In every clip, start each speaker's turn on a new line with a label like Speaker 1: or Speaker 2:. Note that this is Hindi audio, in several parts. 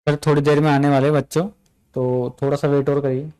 Speaker 1: सर थोड़ी देर में आने वाले बच्चों, तो थोड़ा सा वेट और करिए।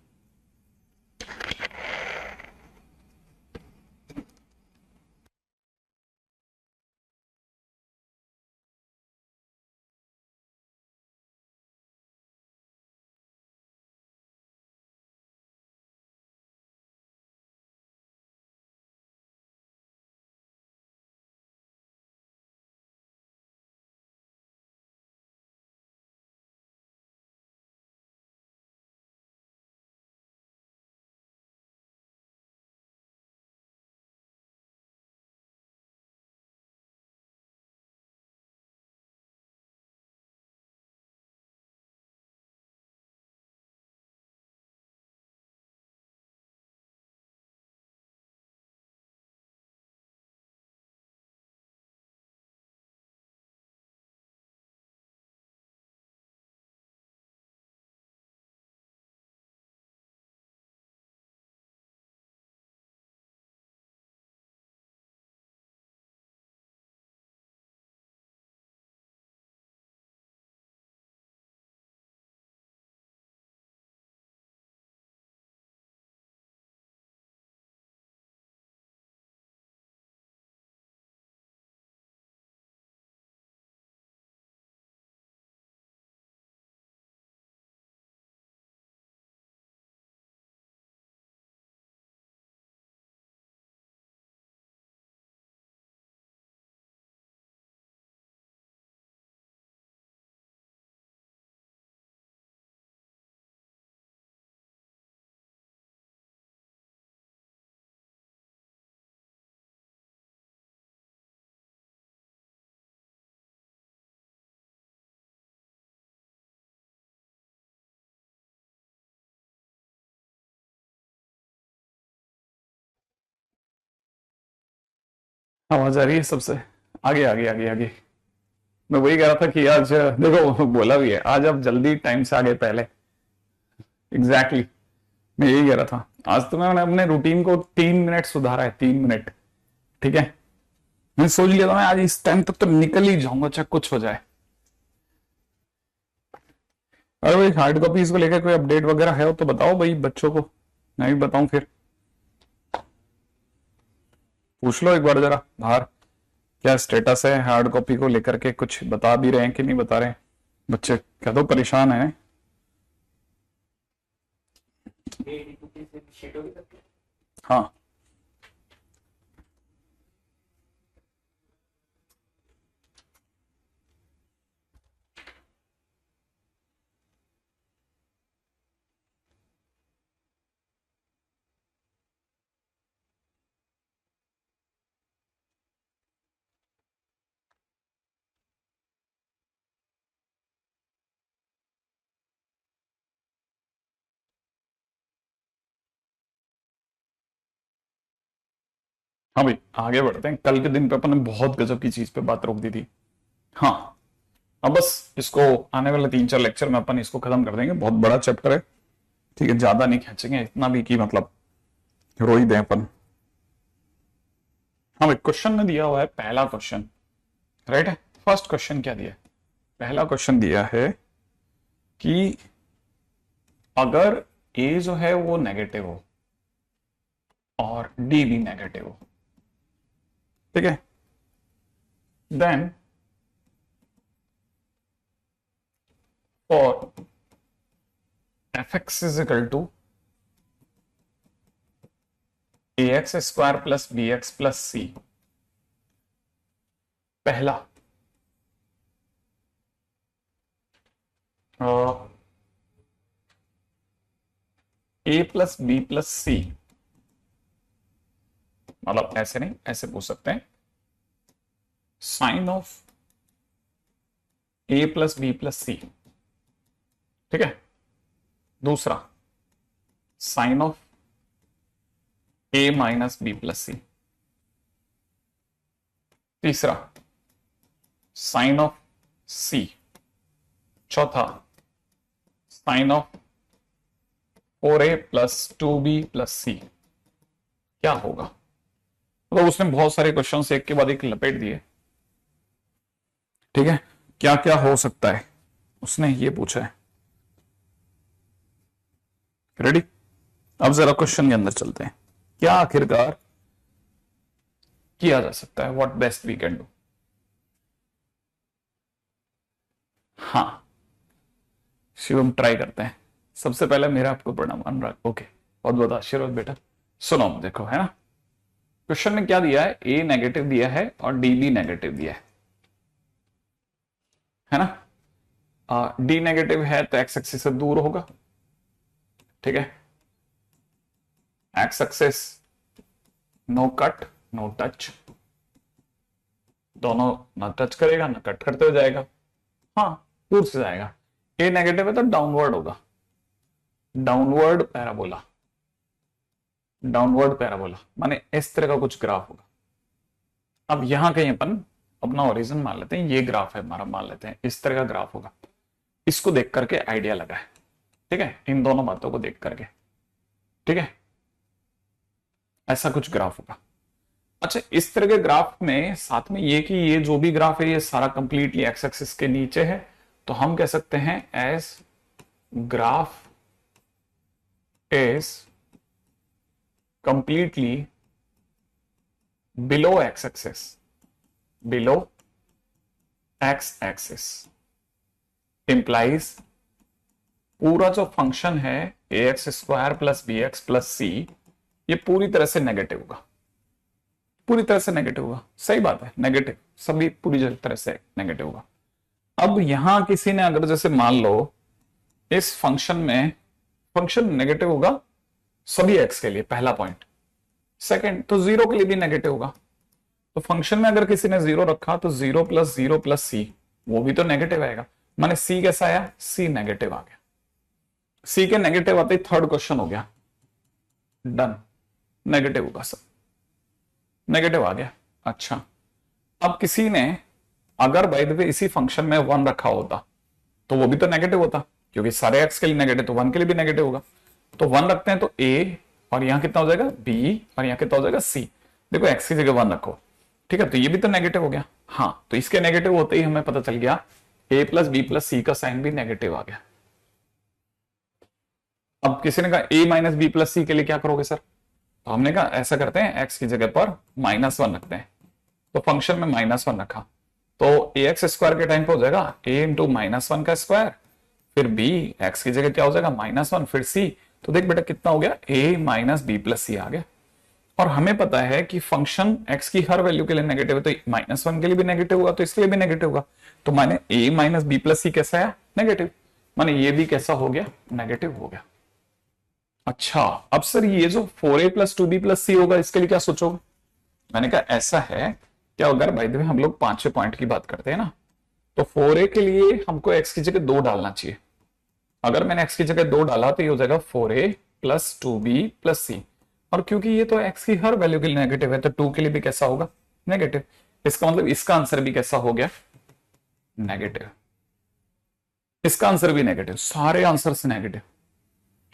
Speaker 2: आवाज आ रही है सबसे? आगे आगे आगे आगे। मैं वही कह रहा था कि आज देखो, बोला भी है आज आप जल्दी टाइम से आगे पहले। एग्जैक्टली exactly, मैं यही कह रहा था। आज तो मैंने अपने रूटीन को 3 मिनट सुधारा है, 3 मिनट। ठीक है। मैं सोच लिया था मैं आज इस टाइम तक तो निकल ही जाऊंगा, चाहे कुछ हो जाए। अरे भाई, हार्ड कॉपीज को लेकर कोई अपडेट वगैरह है तो बताओ भाई बच्चों को, मैं भी बताऊं फिर। पूछ लो एक बार जरा बाहर, क्या स्टेटस है हार्ड कॉपी को लेकर के, कुछ बता भी रहे हैं कि नहीं बता रहे हैं बच्चे? क्या तो परेशान है। हाँ। हाँ भाई, आगे बढ़ते हैं। कल के दिन पे अपन ने बहुत गजब की चीज पे बात रोक दी थी। हाँ। अब बस इसको आने वाले 3-4 लेक्चर में अपन इसको खत्म कर देंगे। बहुत बड़ा चैप्टर है। ठीक है, ज्यादा नहीं खींचेंगे, इतना भी कि मतलब रो ही दें अपन। हाँ भाई, क्वेश्चन में दिया हुआ है पहला क्वेश्चन, राइट है। फर्स्ट क्वेश्चन क्या दिया है? पहला क्वेश्चन दिया है कि अगर ए जो है वो नेगेटिव हो और डी भी नेगेटिव हो, ठीक है, then for f x is equal to a x square plus b x plus c. पहला, a plus b plus c, मतलब ऐसे नहीं, ऐसे पूछ सकते हैं, sign of a plus b plus c. ठीक है। दूसरा, sign of a minus b plus c. तीसरा, साइन ऑफ सी। चौथा, sign of 4a plus 2b plus c. क्या होगा? मतलब उसने बहुत सारे क्वेश्चन एक के बाद एक लपेट दिए। ठीक है, क्या क्या हो सकता है। उसने ये पूछा है। रेडी? अब जरा क्वेश्चन के अंदर चलते हैं। क्या आखिरकार किया जा सकता है? What best we can do. हाँ, शिवम ट्राई करते हैं। सबसे पहले मेरा आपको प्रणाम अनुराग। ओके, बहुत बहुत आशीर्वाद बेटा। सुनो देखो, है ना, क्वेश्चन में क्या दिया है, ए नेगेटिव दिया है और डी भी नेगेटिव दिया है ना। डी नेगेटिव है तो एक्स एक्सिस से दूर होगा, ठीक है। X axis no cut no touch, दोनों ना टच करेगा ना कट करते हुए जाएगा, हाँ दूर से जाएगा। ए नेगेटिव है तो डाउनवर्ड होगा, डाउनवर्ड पैराबोला, डाउनवर्ड पैराबोला माने इस तरह का कुछ ग्राफ होगा। अब यहां कहीं अपन अपना ओरिजिन मान लेते हैं, ये ग्राफ है हमारा, मान लेते हैं इस तरह का ग्राफ होगा। इसको देख करके आइडिया लगा है, ठीक है, इन दोनों बातों को देख करके, ठीक है, ऐसा कुछ ग्राफ होगा। अच्छा, इस तरह के ग्राफ में साथ में ये कि ये जो भी ग्राफ है ये सारा कंप्लीटली एक्स एक्सिस के नीचे है, तो हम कह सकते हैं as graph is completely below x axis, below x axis implies पूरा जो फंक्शन है a x square plus b x plus c, ये पूरी तरह से नेगेटिव होगा, पूरी तरह से नेगेटिव होगा। सही बात है, नेगेटिव सभी पूरी तरह से नेगेटिव होगा। अब यहां किसी ने अगर जैसे मान लो इस फंक्शन में फंक्शन नेगेटिव होगा सभी एक्स के लिए, पहला पॉइंट। सेकंड, तो जीरो के लिए भी नेगेटिव होगा, तो फंक्शन में अगर किसी ने जीरो रखा तो जीरो प्लस सी वो भी तो नेगेटिव आएगा। माने सी कैसा आया, सी नेगेटिव आ गया। सी के नेगेटिव आते ही थर्ड क्वेश्चन हो गया डन, नेगेटिव होगा सब, नेगेटिव आ गया। अच्छा, अब किसी ने अगर बाय द वे इसी फंक्शन में वन रखा होता तो वो भी तो नेगेटिव होता, क्योंकि सारे एक्स के लिए नेगेटिव, तो वन के लिए भी नेगेटिव होगा। तो वन रखते हैं तो ए, और यहां कितना हो जाएगा बी, और यहां कितना हो जाएगा सी। देखो एक्स की जगह वन रखो, ठीक है, तो ये भी तो नेगेटिव हो गया। हाँ, तो इसके नेगेटिव होते ही हमें पता चल गया ए प्लस बी प्लस सी का साइन भी नेगेटिव आ गया। अब किसी ने कहा ए माइनस बी प्लस सी के लिए क्या करोगे सर, तो हमने कहा ऐसा करते हैं, एक्स की जगह पर -1 रखते हैं, तो फंक्शन में -1 रखा तो ए एक्स स्क्वायर के टाइम पे हो जाएगा ए इंटू -1 का स्क्वायर, फिर बी एक्स की जगह क्या हो जाएगा -1, फिर सी। तो देख बेटा कितना हो गया, ए माइनस बी प्लस सी आ गया। और हमें पता है कि फंक्शन एक्स की हर वैल्यू के लिए नेगेटिव है, तो -1 के लिए भी नेगेटिव होगा, तो इसके लिए भी नेगेटिव होगा। तो माने ए माइनस बी प्लस सी कैसा है, नेगेटिव, माने ये भी कैसा हो गया, नेगेटिव हो गया। अच्छा, अब सर ये जो 4a प्लस 2b प्लस सी होगा इसके लिए क्या सोचोगे? मैंने कहा ऐसा है, क्या अगर बाय द वे हम लोग 5वें पॉइंट की बात करते हैं ना, तो 4a के लिए हमको x की जगह 2 डालना चाहिए। अगर मैंने x की जगह 2 डाला तो ये हो जाएगा 4a प्लस 2b प्लस सी, और क्योंकि ये तो x की हर वैल्यू के लिए नेगेटिव है तो 2 के लिए भी कैसा होगा, नेगेटिव। इसका मतलब इसका आंसर भी कैसा हो गया, नेगेटिव। इसका आंसर भी नेगेटिव, सारे आंसर से नेगेटिव,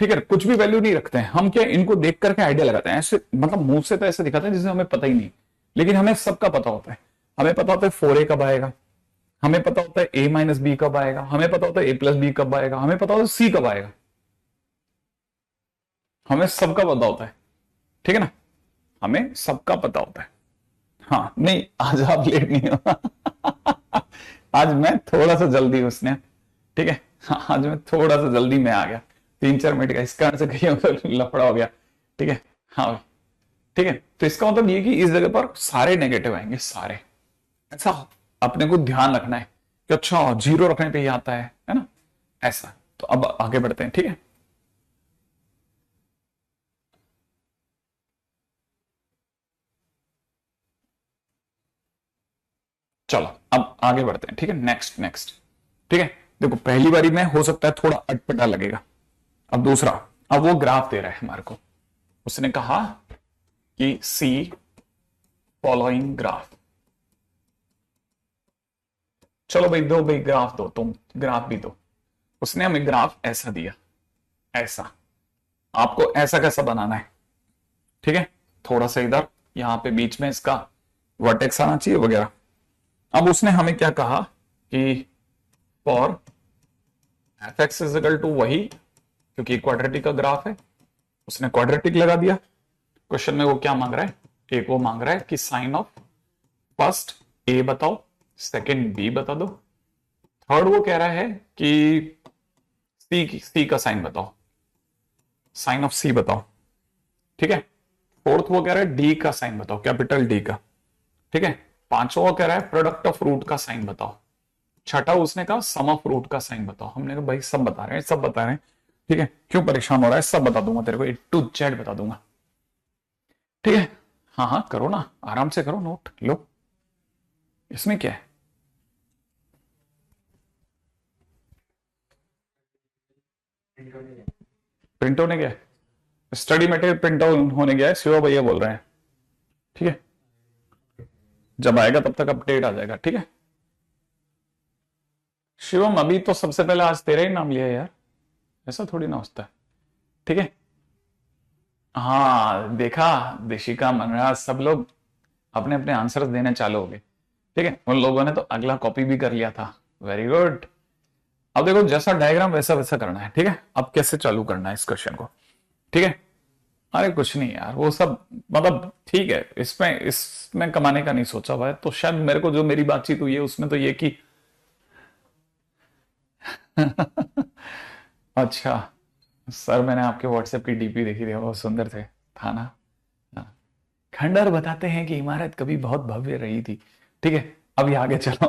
Speaker 2: ठीक है। कुछ भी वैल्यू नहीं रखते हैं हम, क्या इनको देख करके आइडिया लगाते हैं, ऐसे मतलब मुंह से तो ऐसे दिखाते हैं जिसे हमें पता ही नहीं, लेकिन हमें सबका पता होता है। हमें पता होता है 4a कब आएगा, हमें पता होता है a माइनस बी कब आएगा, हमें पता होता है a प्लस बी कब आएगा, हमें पता होता है c कब आएगा, हमें सबका पता होता है, ठीक है ना, हमें सबका पता होता है। हाँ नहीं, आज आप लेट नहीं हो आज मैं थोड़ा सा जल्दी उसने, ठीक है, आज मैं थोड़ा सा जल्दी में आ गया, 3-4 मिनट का, इस कारण से कहीं लफड़ा हो गया, ठीक है। हाँ भाई, ठीक है, तो इसका मतलब ये कि इस जगह पर सारे नेगेटिव आएंगे, सारे। अच्छा, अपने को ध्यान रखना है कि अच्छा 0 रखने पे ही आता है ना, ऐसा। तो अब आगे बढ़ते हैं, ठीक है। चलो अब आगे बढ़ते हैं, ठीक है, नेक्स्ट नेक्स्ट, ठीक है। देखो पहली बारी में हो सकता है थोड़ा अटपटा लगेगा। अब दूसरा, अब वो ग्राफ दे रहा है हमारे को, उसने कहा कि सी फॉलोइंग ग्राफ। चलो भाई दो, भाई ग्राफ दो, तुम ग्राफ भी दो। उसने हमें ग्राफ ऐसा दिया, ऐसा, आपको ऐसा कैसा बनाना है, ठीक है। थोड़ा सा इधर यहां पे बीच में इसका वर्टेक्स आना चाहिए वगैरह। अब उसने हमें क्या कहा कि for f x is equal to वही, क्योंकि क्वाड्रेटिक का ग्राफ है, उसने क्वाड्रेटिक लगा दिया। क्वेश्चन में वो क्या मांग रहा है, एक वो मांग रहा है कि साइन ऑफ फर्स्ट ए बताओ, सेकंड बी बता दो, थर्ड वो कह रहा है कि सी का साइन बताओ, साइन ऑफ सी बताओ, ठीक है। फोर्थ वो कह रहा है डी का साइन बताओ, कैपिटल डी का, ठीक है। पांचवा वो कह रहा है प्रोडक्ट ऑफ रूट का साइन बताओ, छठा उसने कहा सम ऑफ रूट का साइन बताओ। हमने कहा भाई सब बता रहे हैं, सब बता रहे हैं, ठीक है, क्यों परेशान हो रहा है, सब बता दूंगा तेरे को, ए टू जेड बता दूंगा, ठीक है। हाँ हाँ करो ना, आराम से करो, नोट लो, इसमें क्या है। प्रिंट होने गया, स्टडी मटेरियल प्रिंट आउट होने गया है, शिवा भैया बोल रहे हैं, ठीक है। जब आएगा तब तक अपडेट आ जाएगा, ठीक है। शिवम अभी तो सबसे पहले आज तेरा ही नाम लिया यार, ऐसा थोड़ी ना होता है, ठीक है। हाँ देखा, देशिका मनराज सब लोग अपने अपने आंसर्स देने चालू हो गए, ठीक है। उन लोगों ने तो अगला कॉपी भी कर लिया था, वेरी गुड। अब देखो जैसा डायग्राम वैसा वैसा करना है, ठीक है। अब कैसे चालू करना है इस क्वेश्चन को, ठीक है। अरे कुछ नहीं यार, वो सब मतलब ठीक है, इसमें इसमें कमाने का नहीं सोचा हुआ है, तो शायद मेरे को जो मेरी बातचीत हुई है उसमें तो ये कि अच्छा सर, मैंने आपके व्हाट्सएप की डीपी देखी थी, बहुत सुंदर थे, था ना। हाँ। खंडहर बताते हैं कि इमारत कभी बहुत भव्य रही थी, ठीक है। अभी आगे चलो।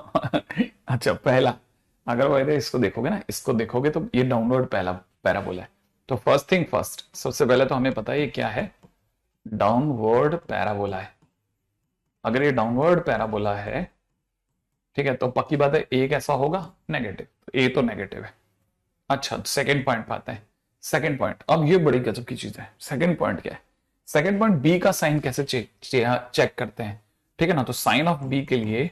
Speaker 2: अच्छा पहला, अगर वो इसको देखोगे ना, इसको देखोगे तो ये डाउनवर्ड पहला पैराबोला है। तो फर्स्ट थिंग फर्स्ट, सबसे पहले तो हमें पता है ये क्या है, डाउनवर्ड पैराबोला है। अगर ये डाउनवर्ड पैराबोला है, ठीक है, तो पक्की बात है ए कैसा होगा, नेगेटिव, ए तो नेगेटिव है। अच्छा सेकंड पॉइंट पे आते हैं। सेकंड पॉइंट, अब ये बड़ी गजब की चीज है। सेकंड पॉइंट क्या है, सेकंड पॉइंट बी का साइन कैसे चेक करते हैं, ठीक है ना। तो साइन ऑफ बी के लिए,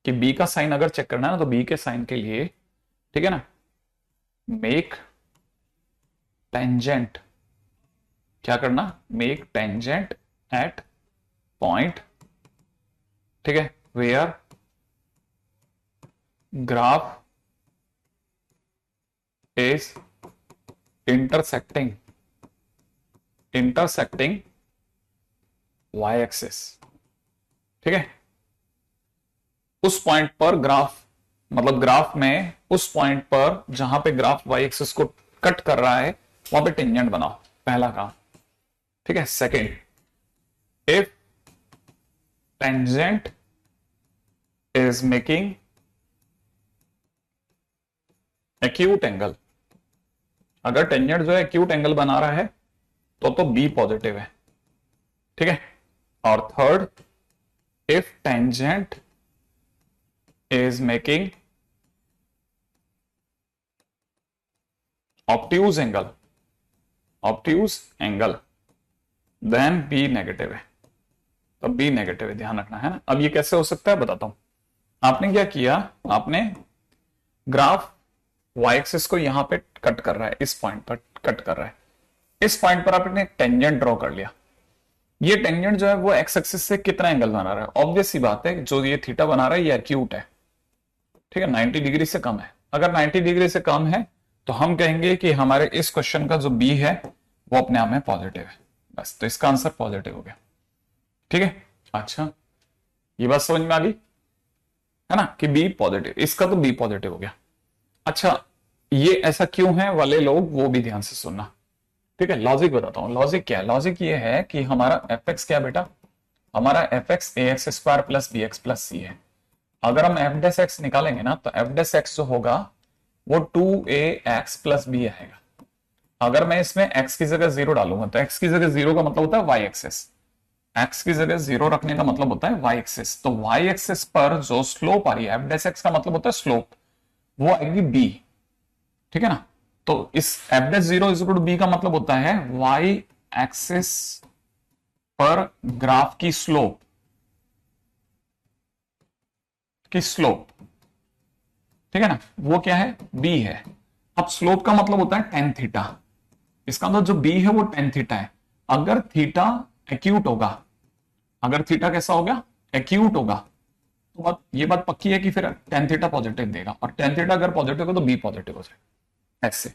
Speaker 2: कि बी का साइन अगर चेक करना है ना, तो बी के साइन के लिए, ठीक है ना, मेक टेंजेंट, क्या करना, मेक टेंजेंट एट पॉइंट, ठीक है, where graph is intersecting y axis, ठीक है। उस पॉइंट पर ग्राफ, मतलब ग्राफ में उस पॉइंट पर जहां पे ग्राफ वाई एक्सिस को कट कर रहा है वहां पे टेंजेंट बनाओ, पहला काम, ठीक है। Second, if tangent is making acute angle, अगर टेंजेंट जो है एक्यूट एंगल बना रहा है तो बी पॉजिटिव है, ठीक है। और third, if tangent is making obtuse angle then b negative है, तो बी नेगेटिव है, ध्यान रखना है ना। अब ये कैसे हो सकता है बताता हूं। आपने क्या किया, आपने ग्राफ वाई एक्सिस को यहां पे कट कर रहा है, इस पॉइंट पर कट कर रहा है, इस पॉइंट पर आपने टेंजेंट ड्रॉ कर लिया। ये टेंजेंट जो है वो एक्स एक्सिस से कितना एंगल बना रहा है, ऑब्वियस सी बात है, जो ये थीटा बना रहा है ये एक्यूट है, ठीक है, 90 डिग्री से कम है। अगर 90 डिग्री से कम है तो हम कहेंगे कि हमारे इस क्वेश्चन का जो बी है वो अपने आप में पॉजिटिव है, बस। तो इसका आंसर पॉजिटिव हो गया, ठीक है। अच्छा ये बात समझ में आ गई है ना, कि बी पॉजिटिव, इसका तो बी पॉजिटिव हो गया। अच्छा ये ऐसा क्यों है वाले लोग वो भी ध्यान से सुनना, ठीक है। लॉजिक बताता हूं, लॉजिक क्या है। लॉजिक ये है कि हमारा एफ एक्स क्या बेटा, हमारा f x a x square plus b x plus c है। अगर हम एफ डेस एक्स निकालेंगे ना, तो एफ डेस एक्स जो होगा वो 2ax प्लस बी आएगा। अगर मैं इसमें x की जगह 0 डालूंगा, तो x की जगह 0 का मतलब होता है y एक्सिस, x की जगह 0 रखने का मतलब होता है y एक्सिस। तो y एक्सिस पर जो स्लोप आ रही है, एफ डेस एक्स का मतलब होता है स्लोप, वो आएगी b, ठीक है ना। तो इस f dash 0 is equal to b का मतलब होता है y एक्सिस पर ग्राफ की स्लोप, ठीक है ना, वो क्या है, b है। अब स्लोप का मतलब होता है टेन थीटा, इसका मतलब जो b है वो टेन थीटा है। अगर थीटा एक्यूट होगा, अगर थीटा कैसा होगा, एक्यूट होगा, तो ये बात पक्की है कि फिर टेन थीटा पॉजिटिव देगा, और टेन थीटा अगर पॉजिटिव हो तो बी पॉजिटिव हो जाएगा। ऐसे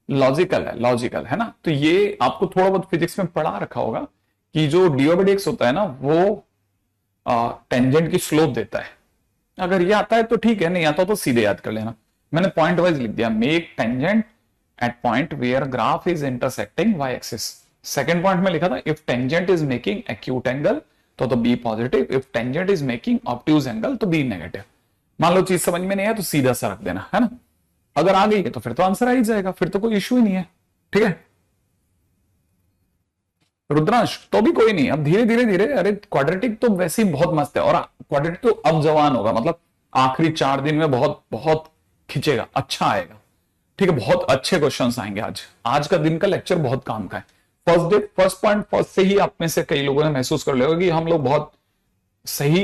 Speaker 2: लॉजिकल है ना। तो ये आपको थोड़ा बहुत फिजिक्स में पढ़ा रखा होगा कि जो डी/एक्स होता है ना वो टेंजेंट की स्लोप देता है। अगर ये आता है तो ठीक है, नहीं आता तो सीधे याद कर लेना। मैंने पॉइंट वाइज लिख दिया, make tangent at point where graph is intersecting y axis. Second point में लिखा था if tangent is making acute angle तो b positive, if tangent is making obtuse angle तो बी नेगेटिव। मान लो चीज समझ में नहीं आया तो सीधा सा रख देना, है ना। अगर आ गई है तो फिर तो आंसर आ ही जाएगा, फिर तो कोई इश्यू ही नहीं है। ठीक है रुद्रांश, तो भी कोई नहीं, अब धीरे धीरे धीरे, अरे क्वाड्रेटिक तो वैसे ही बहुत मस्त है, और क्वाड्रेटिक तो अब जवान होगा, मतलब आखिरी 4 दिन में बहुत बहुत खिंचेगा, अच्छा आएगा। ठीक है, बहुत अच्छे क्वेश्चंस आएंगे आज। आज का दिन का लेक्चर बहुत काम का है। First day first point first से ही आप में से कई लोगों ने महसूस कर लिया कि हम लोग बहुत सही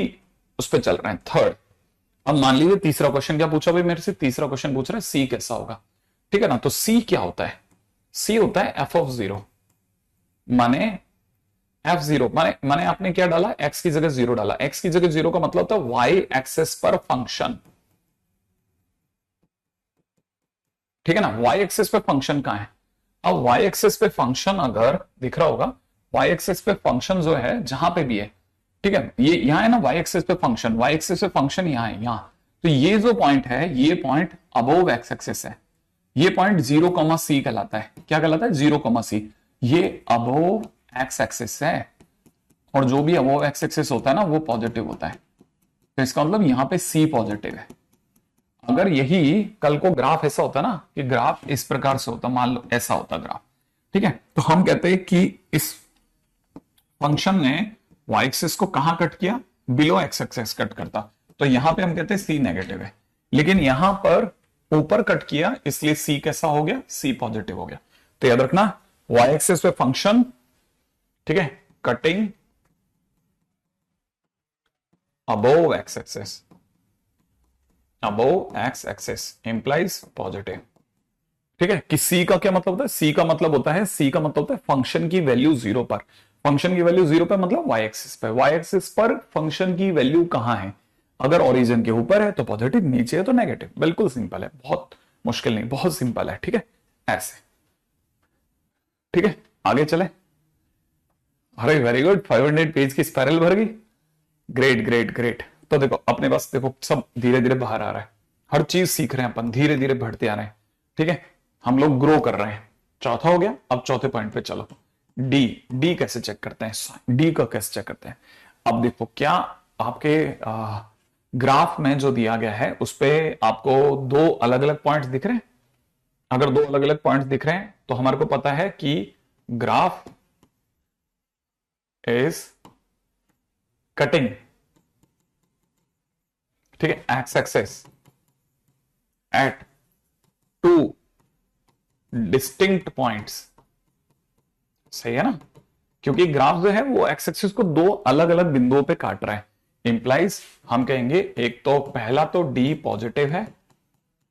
Speaker 2: उस पर चल रहे हैं। थर्ड, अब मान लीजिए तीसरा क्वेश्चन क्या पूछा भाई मेरे से, तीसरा क्वेश्चन पूछ रहा है सी कैसा होगा। ठीक है ना, तो सी क्या होता है, सी होता है एफ ऑफ जीरो, माने एफ जीरो माने आपने क्या डाला, एक्स की जगह जीरो डाला। एक्स की जगह जीरो का मतलब होता है वाई एक्सेस पर फंक्शन। ठीक है ना, वाई एक्सेस पे फंक्शन कहां है। अब वाई एक्सेस पे फंक्शन अगर दिख रहा होगा, वाई एक्सेस पे फंक्शन जो है जहां पे भी है, ठीक है, ये यहां है ना वाई एक्सेस पे फंक्शन, वाई एक्सेस पे फंक्शन यहां है, यहां। तो ये जो पॉइंट है, ये पॉइंट अबोव एक्स एक्सेस है, ये पॉइंट 0,c कहलाता है। क्या कहलाता है, 0,c। ये अबोव एक्स एक्सेस है, और जो भी अबोव एक्स एक्सेस होता है ना वो पॉजिटिव होता है। तो इसका मतलब यहां पे c पॉजिटिव है। अगर यही कल को ग्राफ ऐसा होता ना कि ग्राफ इस प्रकार से होता, मान लो ऐसा होता ग्राफ, ठीक है, तो हम कहते हैं कि इस फंक्शन ने y एक्सिस को कहां कट किया, बिलो एक्स एक्सेस कट करता, तो यहां पे हम कहते हैं c नेगेटिव है। लेकिन यहां पर ऊपर कट किया, इसलिए c कैसा हो गया, c पॉजिटिव हो गया। तो याद रखना y एक्सिस पे फंक्शन, ठीक है, cutting above x axes, above x axes implies positive. ठीक है, कि सी का क्या मतलब होता है, सी का मतलब होता है, सी का मतलब होता है फंक्शन की वैल्यू जीरो पर। फंक्शन की वैल्यू जीरो पर मतलब वाई एक्सिस पर, वाई एक्सिस पर फंक्शन की वैल्यू कहां है, अगर ओरिजिन के ऊपर है तो पॉजिटिव, नीचे है तो नेगेटिव। बिल्कुल सिंपल है, बहुत मुश्किल नहीं, बहुत सिंपल है। ठीक है, ऐसे। ठीक है, आगे चले। अरे वेरी गुड, 500 पेज की स्पाइरल भर गई। Great great great. तो देखो अपने पास देखो सब धीरे धीरे बाहर आ रहा है, हर चीज सीख रहे हैं अपन, धीरे धीरे बढ़ते आ रहे हैं। ठीक है, हम लोग ग्रो कर रहे हैं। चौथा हो गया, अब चौथे पॉइंट पे चलो। डी, डी कैसे चेक करते हैं, डी का कैसे चेक करते हैं। अब देखो क्या आपके ग्राफ में जो दिया गया है उस पे आपको दो अलग अलग पॉइंट्स दिख रहे हैं। अगर दो अलग अलग पॉइंट्स दिख रहे हैं तो हमारे को पता है कि ग्राफ इज कटिंग, ठीक है, x axes at two distinct points. सही है ना, क्योंकि ग्राफ जो है वो एक्स एक्सिस को दो अलग अलग बिंदुओं पे काट रहा है। इंप्लाइज हम कहेंगे एक तो पहला तो डी पॉजिटिव है,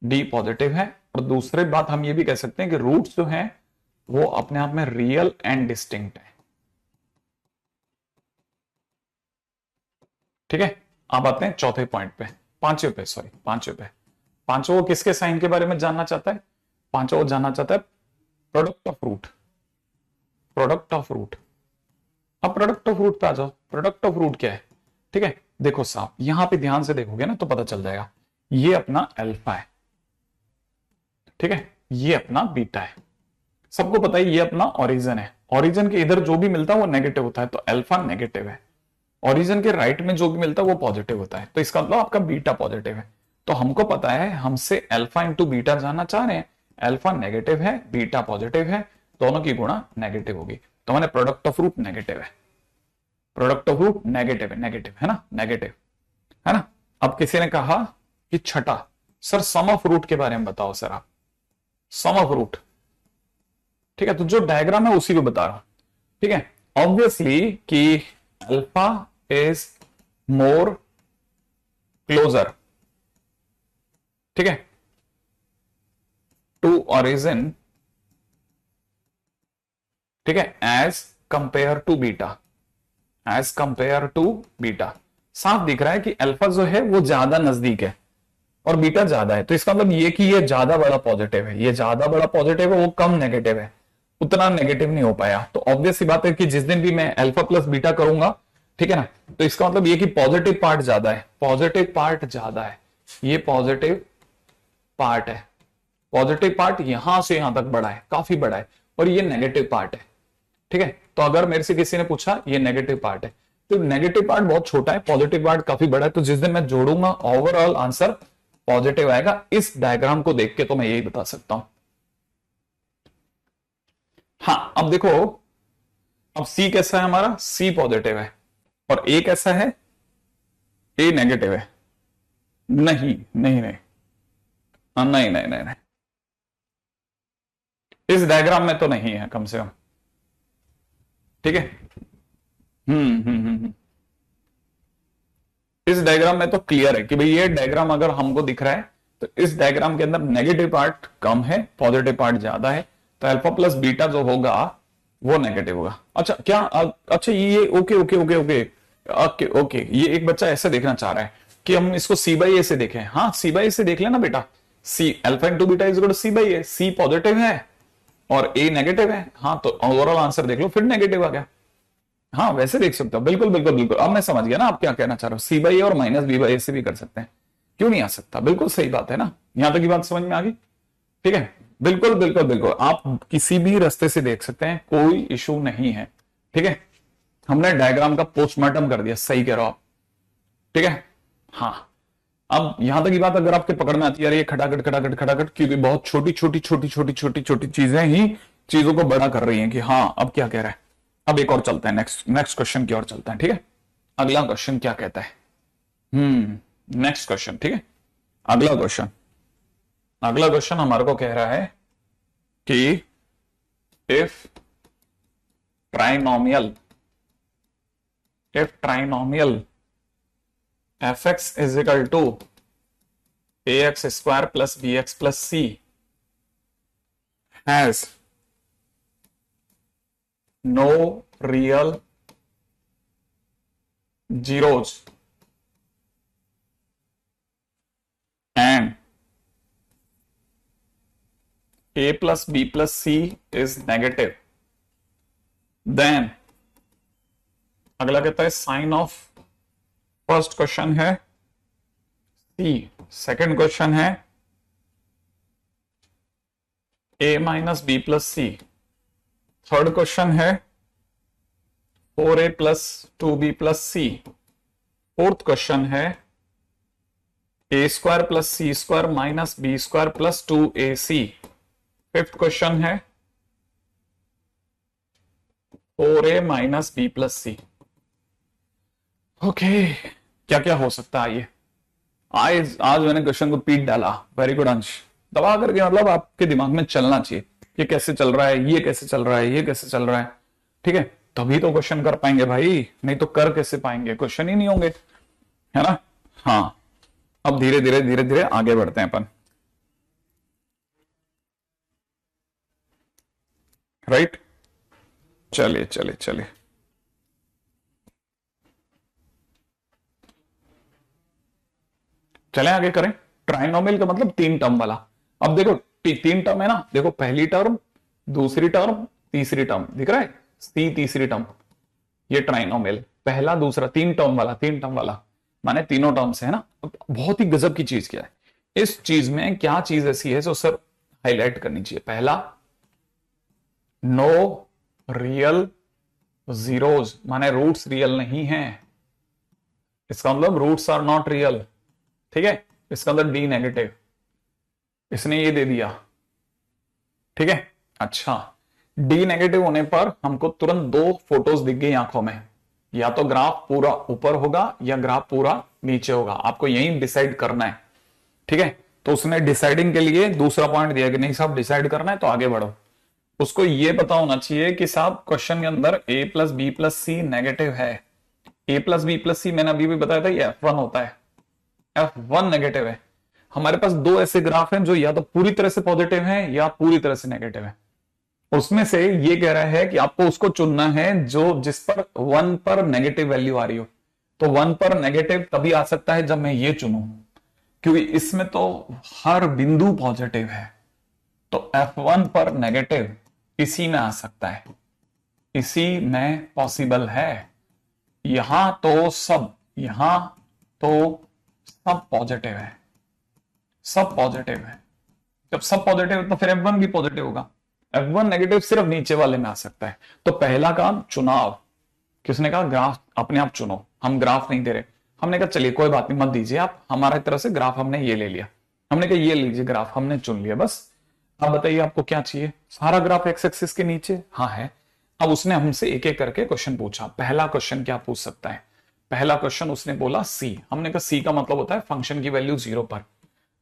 Speaker 2: डी पॉजिटिव है, और दूसरी बात हम ये भी कह सकते हैं कि रूट्स जो हैं वो अपने आप में रियल एंड डिस्टिंक्ट है। ठीक है, अब आते हैं चौथे पॉइंट पे, पांचवें पे। पांचों किसके साइन के बारे में जानना चाहता है, पांचों जानना चाहता है product of root, product of root. अब प्रोडक्ट ऑफ रूट पे आ जाओ, प्रोडक्ट ऑफ रूट क्या है। ठीक है, देखो साहब यहां पे ध्यान से देखोगे ना तो पता चल जाएगा, ये अपना अल्फा है, ठीक है, ये अपना बीटा है। सबको पता है ये अपना ओरिजिन है, ओरिजिन के इधर जो भी मिलता है वो नेगेटिव होता है, तो अल्फा नेगेटिव है। ओरिजिन के राइट में जो भी मिलता है वो पॉजिटिव होता है, तो इसका मतलब आपका बीटा पॉजिटिव है। तो हमको पता है, हमसे अल्फा इंटू बीटा जानना चाह रहे हैं, अल्फा नेगेटिव है, बीटा पॉजिटिव है, दोनों की गुणा नेगेटिव होगी, तो मैंने प्रोडक्ट ऑफ रूट नेगेटिव है, प्रोडक्ट ऑफ रूट नेगेटिव है ना, नेगेटिव है ना। अब किसी ने कहा कि छठा, सर सम ऑफ रूट के बारे में बताओ सर आप, सम ऑफ रूट। ठीक है, तो जो डायग्राम है उसी को बता रहा हूं। ठीक है, ऑब्वियसली कि अल्फा इज मोर क्लोजर, ठीक है, टू ओरिजिन, ठीक है, as compare to beta, as compare to beta. साफ दिख रहा है कि अल्फा जो है वो ज्यादा नजदीक है और बीटा ज्यादा है, तो इसका मतलब ये कि ये ज्यादा बड़ा पॉजिटिव है, ये ज्यादा बड़ा पॉजिटिव है, वो कम नेगेटिव है, उतना नेगेटिव नहीं हो पाया। तो ऑब्वियस सी बात है कि जिस दिन भी मैं अल्फा प्लस बीटा करूंगा, ठीक है ना, तो इसका मतलब ये कि पॉजिटिव पार्ट ज्यादा है, पॉजिटिव पार्ट ज्यादा है, ये पॉजिटिव पार्ट है, पॉजिटिव पार्ट यहां से यहां तक बड़ा है, काफी बड़ा है, और ये नेगेटिव पार्ट है, ठीक है। तो अगर मेरे से किसी ने पूछा ये नेगेटिव पार्ट है, तो नेगेटिव पार्ट बहुत छोटा है, पॉजिटिव पार्ट काफी बड़ा है, तो जिस दिन मैं जोड़ूंगा ओवरऑल आंसर पॉजिटिव आएगा। इस डायग्राम को देख के तो मैं यही बता सकता हूं। हाँ, अब देखो, अब सी कैसा है हमारा, सी पॉजिटिव है, और ए कैसा है, ए नेगेटिव है। नहीं नहीं नहीं, नहीं नहीं नहीं नहीं, इस डायग्राम में तो नहीं है कम से कम, ठीक है। इस डायग्राम में तो क्लियर है कि भाई ये डायग्राम अगर हमको दिख रहा है तो इस डायग्राम के अंदर नेगेटिव पार्ट कम है, पॉजिटिव पार्ट ज्यादा है, तो अल्फा प्लस बीटा जो होगा वो नेगेटिव होगा। अच्छा क्या, अच्छा ये okay okay okay okay okay okay, ये एक बच्चा ऐसे देखना चाह रहा है कि हम इसको सी बाई ए से देखें। हाँ, सी बाई ए से देख लेना बेटा, c alpha into beta is equal to c by a, c positive है और ए नेगेटिव है। हाँ, तो ओवरऑल आंसर देख लो, फिर नेगेटिव आ गया। हाँ, वैसे देख सकते हो, बिल्कुल बिल्कुल बिल्कुल, अब मैं समझ गया ना आप क्या कहना चाह रहे हो, सी बाई ए और माइनस बी बाई ए से भी कर सकते हैं, क्यों नहीं आ सकता, बिल्कुल सही बात है ना, यहां तक की बात समझ में आ गई, ठीक है। बिल्कुल बिल्कुल बिल्कुल, आप किसी भी रास्ते से देख सकते हैं, कोई इशू नहीं है, ठीक है। हमने डायग्राम का पोस्टमार्टम कर दिया, सही कह रहे हो आप, ठीक है। हाँ, अब यहां तक की बात अगर आपके पकड़ में आती है, ये खटाखट खटाखट खटाखट, क्योंकि बहुत छोटी छोटी छोटी छोटी छोटी छोटी चीजें ही चीजों को बड़ा कर रही हैं कि हाँ अब क्या कह रहा है। अब एक और चलता है, नेक्स्ट नेक्स्ट क्वेश्चन की ओर चलता है, ठीक है। अगला क्वेश्चन क्या कहता है, नेक्स्ट क्वेश्चन, ठीक है। अगला क्वेश्चन, अगला क्वेश्चन हमारे को कह रहा है कि if trinomial fx is equal to ax square plus bx plus c has no real zeros and a plus b plus c is negative, then अगला कहता है साइन ऑफ, फर्स्ट क्वेश्चन है सी, सेकेंड क्वेश्चन है a minus b plus c, third question है 4a plus 2b plus c, fourth question है a square plus C square minus B square plus 2ac, fifth question है 4a minus b plus c. Okay, क्या क्या हो सकता है ये, आज आज मैंने क्वेश्चन को पीट डाला, वेरी गुड अंश, दबा करके, मतलब आपके दिमाग में चलना चाहिए, ये कैसे चल रहा है, ये कैसे चल रहा है, ये कैसे चल रहा है, ठीक है, तभी तो क्वेश्चन कर पाएंगे भाई, नहीं तो कर कैसे पाएंगे, क्वेश्चन ही नहीं होंगे, है ना। हाँ, अब धीरे धीरे धीरे धीरे आगे बढ़ते हैं अपन, राइट। चलिए चलिए चलिए, चलें आगे करें। ट्राइनोमियल का मतलब तीन टर्म वाला। अब देखो तीन टर्म है ना, देखो पहली टर्म, दूसरी टर्म, तीसरी टर्म, दिख रहा है, सी तीसरी टर्म, ये ट्राइनोमियल, पहला दूसरा, तीन टर्म वाला, तीन टर्म वाला माने तीनों टर्म से, है ना। बहुत ही गजब की चीज क्या है, इस चीज में क्या चीज ऐसी है जो सर हाईलाइट करनी चाहिए। पहला, नो रियल जीरोज, माने रूट्स रियल नहीं है, इसका मतलब रूट्स आर नॉट रियल, ठीक है। इसका अंदर डी नेगेटिव, इसने ये दे दिया, ठीक है। अच्छा, डी नेगेटिव होने पर हमको तुरंत दो फोटोज दिख गई आंखों में, या तो ग्राफ पूरा ऊपर होगा या ग्राफ पूरा नीचे होगा, आपको यही डिसाइड करना है, ठीक है। तो उसने डिसाइडिंग के लिए दूसरा पॉइंट दिया कि नहीं साहब डिसाइड करना है तो आगे बढ़ो। उसको ये पता होना चाहिए कि साहब क्वेश्चन के अंदर a plus b plus c negative है, a plus b plus c मैंने अभी भी बताया था ये F1 होता है, F1 नेगेटिव है। हमारे पास दो ऐसे ग्राफ हैं जो या तो पूरी तरह से पॉजिटिव हैं या पूरी तरह से नेगेटिव है। उसमें से ये कह रहा है कि आपको उसको चुनना है जो जिस पर 1 पर नेगेटिव वैल्यू आ रही हो। तो 1 पर नेगेटिव तभी आ सकता है जब मैं ये चुनूं, क्योंकि इसमें तो हर बिंदु पॉजिटिव है। तो F1 पर नेगेटिव इसी में आ सकता है, इसी में पॉसिबल है। यहां तो सब पॉजिटिव है, सब पॉजिटिव है। जब सब पॉजिटिव है तो फिर F1 भी पॉजिटिव होगा। F1 नेगेटिव सिर्फ नीचे वाले में आ सकता है। तो पहला काम चुनाव, किसने कहा ग्राफ अपने आप चुनो, हम ग्राफ नहीं दे रहे। हमने कहा चलिए कोई बात नहीं, मत दीजिए आप, हमारा तरह से ग्राफ हमने ये ले लिया। हमने कहा ये लीजिए ग्राफ, हमने चुन लिया बस। अब बताइए आपको क्या चाहिए, सारा ग्राफ एक्स एक्सिस के नीचे, हाँ है। अब उसने हमसे एक एक करके क्वेश्चन पूछा। पहला क्वेश्चन क्या पूछ सकता है, पहला क्वेश्चन उसने बोला सी। हमने कहा सी का मतलब होता है फंक्शन की वैल्यू 0 पर।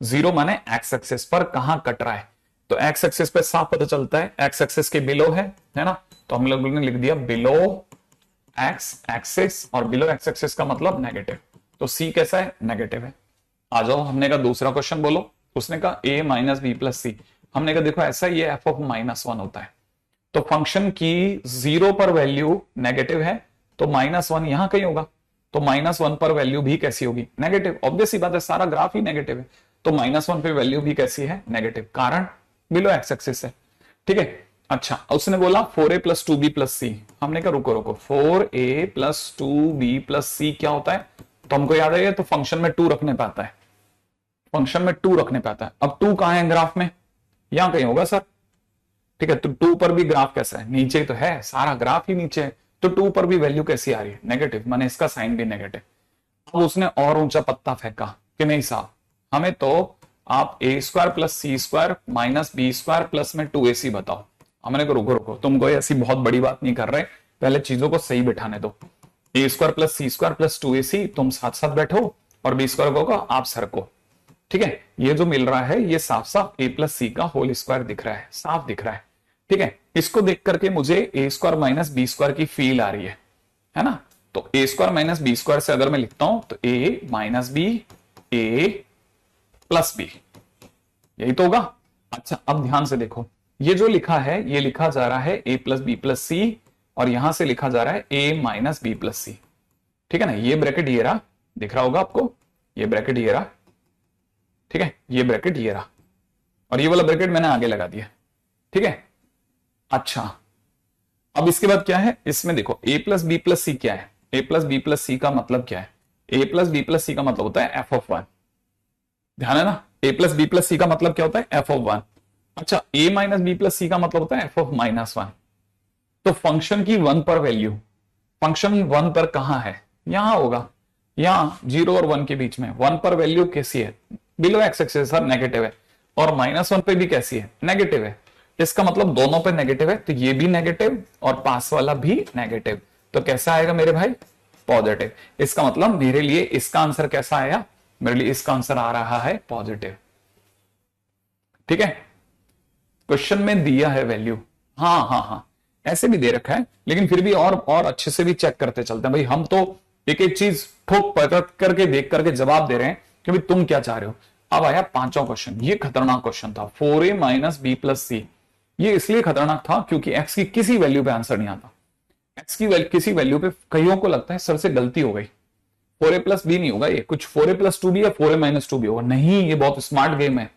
Speaker 2: 0 माने एक्स एक्सिस पर कहां कट रहा है। तो एक्स एक्सिस पे साफ पता चलता है एक्स एक्सिस के बिलो है ना। तो हम लोग ने लिख दिया बिलो एक्स एक्सिस, और बिलो एक्स एक्सिस का मतलब नेगेटिव। तो सी कैसा है, नेगेटिव है। आ जाओ, हमने कहा दूसरा क्वेश्चन बोलो। उसने कहा a माइनस बी प्लस सी। हमने कहा देखो ऐसा ये एफ ऑफ -1 होता है। तो फंक्शन की 0 पर वैल्यू नेगेटिव है, तो -1 यहां कहीं होगा। तो -1 पर वैल्यू भी कैसी होगी, नेगेटिव। ऑब्वियस सी बात है, सारा ग्राफ ही नेगेटिव है। तो -1 पे वैल्यू भी कैसी है, नेगेटिव, कारण बिलो एक्स एक्सिस है। ठीक है। अच्छा, उसने बोला 4a प्लस 2b प्लस सी। हमने कहा रुको रुको, 4a plus 2b plus c क्या होता है। तो हमको याद है, तो फंक्शन में 2 रखने पे आता है, फंक्शन में 2 रखने पे आता है। अब 2 कहां है ग्राफ में, यहां कहीं होगा सर। ठीक है, तो 2 पर भी ग्राफ कैसा है, नीचे तो है, सारा ग्राफ ही नीचे है। तो 2 पर भी वैल्यू कैसी आ रही है, नेगेटिव, माने इसका साइन भी नेगेटिव। अब उसने और ऊंचा पत्ता फेंका कि नहीं साहब, हमें तो आप a square plus C square minus B square plus में 2ac बताओ। हमने को रुको रुको, तुम कोई ऐसी बहुत बड़ी बात नहीं कर रहे, पहले चीजों को सही बिठाने दो। a square plus C square plus 2ac, तुम साथ साथ बैठो, और बी स्क्वायर होगा आप सरको। ठीक है, ये जो मिल रहा है ये साफ साफ a प्लस सी का होल स्क्वायर दिख रहा है, साफ दिख रहा है। ठीक है, इसको देख करके मुझे a square minus B square की फील आ रही है ना। तो a square minus B square से अगर मैं लिखता हूं तो a minus B, a plus B, यही तो होगा। अच्छा, अब ध्यान से देखो, ये जो लिखा है ये लिखा जा रहा है a प्लस बी प्लस सी, और यहां से लिखा जा रहा है a minus b plus c. ठीक है ना, ये ब्रैकेट ये रहा, दिख रहा होगा आपको, ये ब्रैकेट ये रहा। ठीक है, ये ब्रैकेट ये रहा, और ये वाला ब्रैकेट मैंने आगे लगा दिया। ठीक है। अच्छा, अब इसके बाद क्या है, इसमें देखो a plus b plus c क्या है, a प्लस बी प्लस सी का मतलब क्या है, a प्लस बी प्लस सी का मतलब होता है f ऑफ 1। ध्यान है ना, a प्लस बी प्लस सी का मतलब क्या होता है, f ऑफ 1। अच्छा, a माइनस बी प्लस सी का मतलब होता है f ऑफ -1। तो फंक्शन की 1 पर वैल्यू, फंक्शन 1 पर कहां है, यहां होगा, यहां 0 और 1 के बीच में। 1 पर वैल्यू कैसी है, below x axis sir, negative है, और -1 पे भी कैसी है, नेगेटिव है। इसका मतलब दोनों पे नेगेटिव है, तो ये भी नेगेटिव और पास वाला भी नेगेटिव। तो कैसा आएगा मेरे भाई, पॉजिटिव। इसका मतलब मेरे लिए इसका आंसर कैसा आया, मेरे लिए इसका आंसर आ रहा है पॉजिटिव। ठीक है, क्वेश्चन में दिया है वैल्यू, हाँ हाँ हाँ, ऐसे भी दे रखा है, लेकिन फिर भी और अच्छे से भी चेक करते चलते हैं भाई। हम तो एक एक चीज ठोक परख करके देख करके जवाब दे रहे हैं कि भाई तुम क्या चाह रहे हो। अब आया पांचवा क्वेश्चन, ये खतरनाक क्वेश्चन था, 4a minus b plus c. ये इसलिए खतरनाक था क्योंकि एक्स की किसी वैल्यू पे आंसर नहीं आता। एक्स की किसी वैल्यू पे कईयों को लगता है सर से गलती हो गई, 4a प्लस बी नहीं होगा ये, कुछ 4a प्लस 2b या 4a माइनस 2b होगा। नहीं, ये बहुत स्मार्ट गेम है,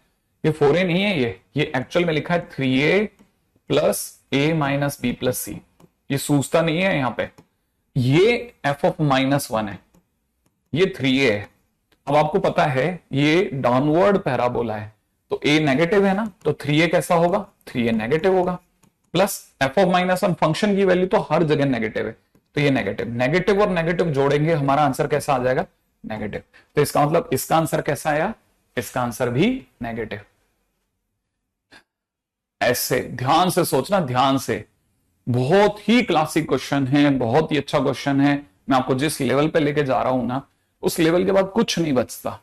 Speaker 2: ये 4a नहीं है, ये एक्चुअल में लिखा है 3a plus a minus b plus c. ये सूझता नहीं है यहां पे, ये f ऑफ -1 है, ये 3a है। अब आपको पता है ये डाउनवर्ड पैराबोला है, तो a नेगेटिव है ना, तो 3a कैसा होगा, 3a नेगेटिव होगा, प्लस f ऑफ -1 फंक्शन की वैल्यू तो हर जगह नेगेटिव है, तो ये नेगेटिव, नेगेटिव और नेगेटिव जोड़ेंगे हमारा आंसर कैसा आ जाएगा, नेगेटिव। तो इसका मतलब इसका आंसर कैसा आया, इसका आंसर भी नेगेटिव। ऐसे ध्यान से सोचना, ध्यान से, बहुत ही क्लासिक क्वेश्चन है, बहुत ही अच्छा क्वेश्चन है। मैं आपको जिस लेवल पे लेके जा रहा हूं ना, उस लेवल के बाद कुछ नहीं बचता,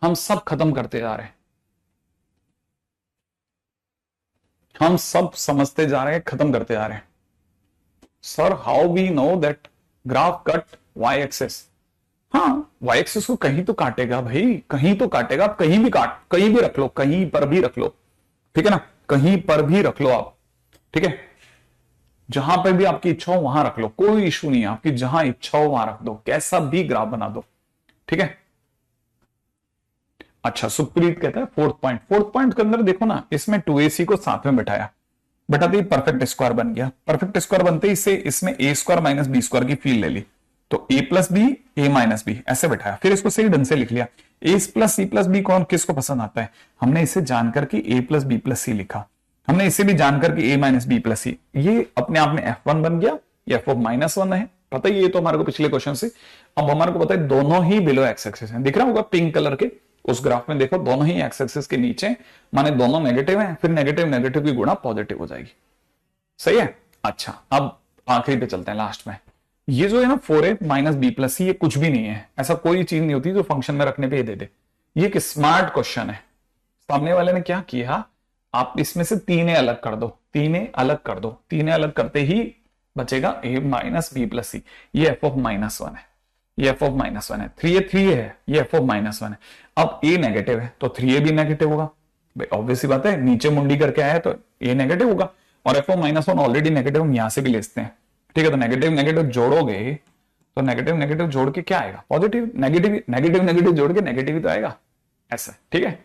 Speaker 2: हम सब खत्म करते जा रहे हैं, हम सब समझते जा रहे हैं, खत्म करते जा रहे हैं। Sir how we know that graph cut Y axis, हाँ वाई एक्सेस को कहीं तो काटेगा भाई, कहीं तो काटेगा, आप कहीं भी काट, कहीं भी रख लो, कहीं पर भी रख लो, ठीक है ना, कहीं पर भी रख लो आप, ठीक है। जहां पे भी आपकी इच्छा हो वहां रख लो, कोई इशू नहीं है, आपकी जहां इच्छा हो वहां रख दो, कैसा भी ग्राफ बना दो, ठीक है। अच्छा, सुप्रीत कहता है फोर्थ पॉइंट के अंदर देखो ना, इसमें 2ac को साथ में बैठाया, बैठाते ही परफेक्ट स्क्वायर बन गया, परफेक्ट स्क्वायर बनते ही इससे इसमें ए स्क्वायर माइनस बी स्क्वायर की फील्ड ले ली, तो ए प्लस बी ए माइनस बी ऐसे बैठाया, फिर इसको सही ढंग से लिख लिया। ए प्लस सी प्लस बी कौन किसको पसंद आता है, हमने इसे जानकर कि ए प्लस बी प्लस सी लिखा, हमने इसे भी जानकर कि ए माइनस बी प्लस सी, ये अपने आप में F1 बन गया, ये F माइनस वन है, पता ही ये तो हमारे को पिछले क्वेश्चन से। अब हमारे को पता है दोनों ही बिलो एक्स एक्सिस है, दिख रहा होगा पिंक कलर के उस ग्राफ में, देखो दोनों ही एक्स एक्सिस के नीचे, माने दोनों नेगेटिव हैं, फिर नेगेटिव नेगेटिव की गुणा पॉजिटिव हो जाएगी, सही है। अच्छा, अब आखिरी पे चलते हैं, लास्ट में। ये जो है ना 4a minus b plus c, ये कुछ भी नहीं है, ऐसा कोई चीज नहीं होती जो फंक्शन में रखने पे ये दे दे, ये एक स्मार्ट क्वेश्चन है। सामने वाले ने क्या किया, आप इसमें से तीन अलग कर दो, तीन अलग कर दो, तीन अलग करते ही बचेगा a minus b plus c, ये एफ ऑफ माइनस वन है, ये एफ ऑफ माइनस वन है, 3a है, ये एफ ऑफ माइनस वन है। अब a नेगेटिव है तो 3a भी नेगेटिव होगा, भाई ऑब्वियस सी बात है, नीचे मुंडी करके आया है तो a नेगेटिव होगा, और F of minus one already negative हम यहां से भी लेते हैं, ठीक है। तो नेगेटिव नेगेटिव जोड़ोगे तो नेगेटिव नेगेटिव जोड़ के क्या आएगा, पॉजिटिव, नेगेटिव नेगेटिव नेगेटिव जोड़ के नेगेटिव ही तो आएगा, ऐसा, ठीक है।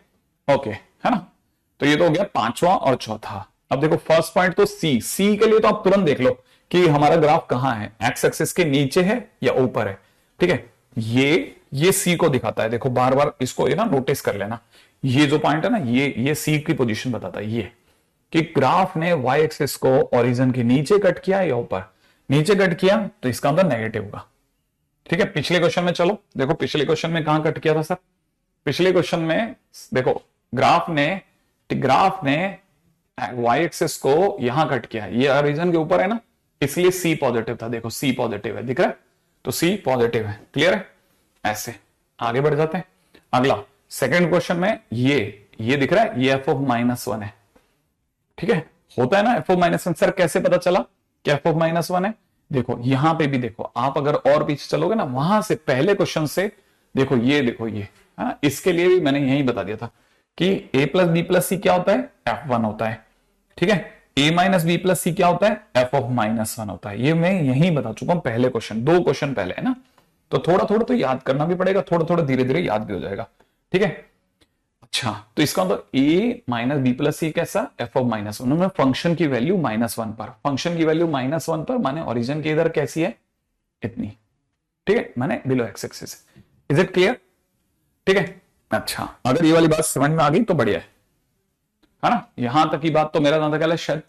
Speaker 2: ओके, है ना। तो ये तो हो गया पांचवा और चौथा। अब देखो फर्स्ट पॉइंट तो सी के लिए तो आप तुरंत देख लो कि हमारा ग्राफ कहां है, एक्स एक्सिस के नीचे है या ऊपर है, ठीक है। ये सी को दिखाता है, देखो बार बार इसको ये ना नोटिस कर लेना, ये जो पॉइंट है ना, ये सी की पोजीशन बताता है, ये कि ग्राफ ने वाई एक्सिस को ओरिजिन के नीचे कट किया या ऊपर, नीचे कट किया तो इसका आंसर नेगेटिव होगा, ठीक है। पिछले क्वेश्चन में चलो देखो, पिछले क्वेश्चन में कहां कट किया था सर, पिछले क्वेश्चन में देखो ग्राफ ने वाई एक्सिस को यहां कट किया, ये ओरिजिन के ऊपर है ना, इसलिए सी पॉजिटिव था, देखो सी पॉजिटिव है, दिख रहा है, तो सी पॉजिटिव है, क्लियर है। ऐसे आगे बढ़ जाते हैं, अगला सेकंड क्वेश्चन में ये दिख रहा है, ये एफ ऑफ माइनस वन है, ठीक है। होता है ना F of minus one, sir कैसे पता चला कि एफ ऑफ माइनस वन है, देखो यहां पे भी देखो, आप अगर और पीछे चलोगे ना, वहां से पहले क्वेश्चन से देखो, ये है ना, इसके लिए भी मैंने यही बता दिया था कि ए प्लस बी प्लस सी क्या होता है, F1 होता है, ठीक है। ए माइनस बी प्लस सी क्या होता है, एफ ऑफ माइनस वन होता है, ये मैं यही बता चुका हूं पहले क्वेश्चन, दो क्वेश्चन पहले, है ना। तो थोड़ा थोड़ा तो याद करना भी पड़ेगा, थोड़ा थोड़ा धीरे धीरे याद भी हो जाएगा, ठीक है। अच्छा, तो इसका मतलब ए माइनस बी प्लस सी कैसा, F of minus one, function की वैल्यू माइनस वन पर, फंक्शन की वैल्यू माइनस वन पर, माने ओरिजिन की इधर कैसी है, इतनी, ठीक है, माने below x axis. Is it clear, ठीक है। अच्छा, अगर ये वाली बात समझ में आ गई तो बढ़िया है ना, यहां तक की बात तो मेरा जहां तक है शायद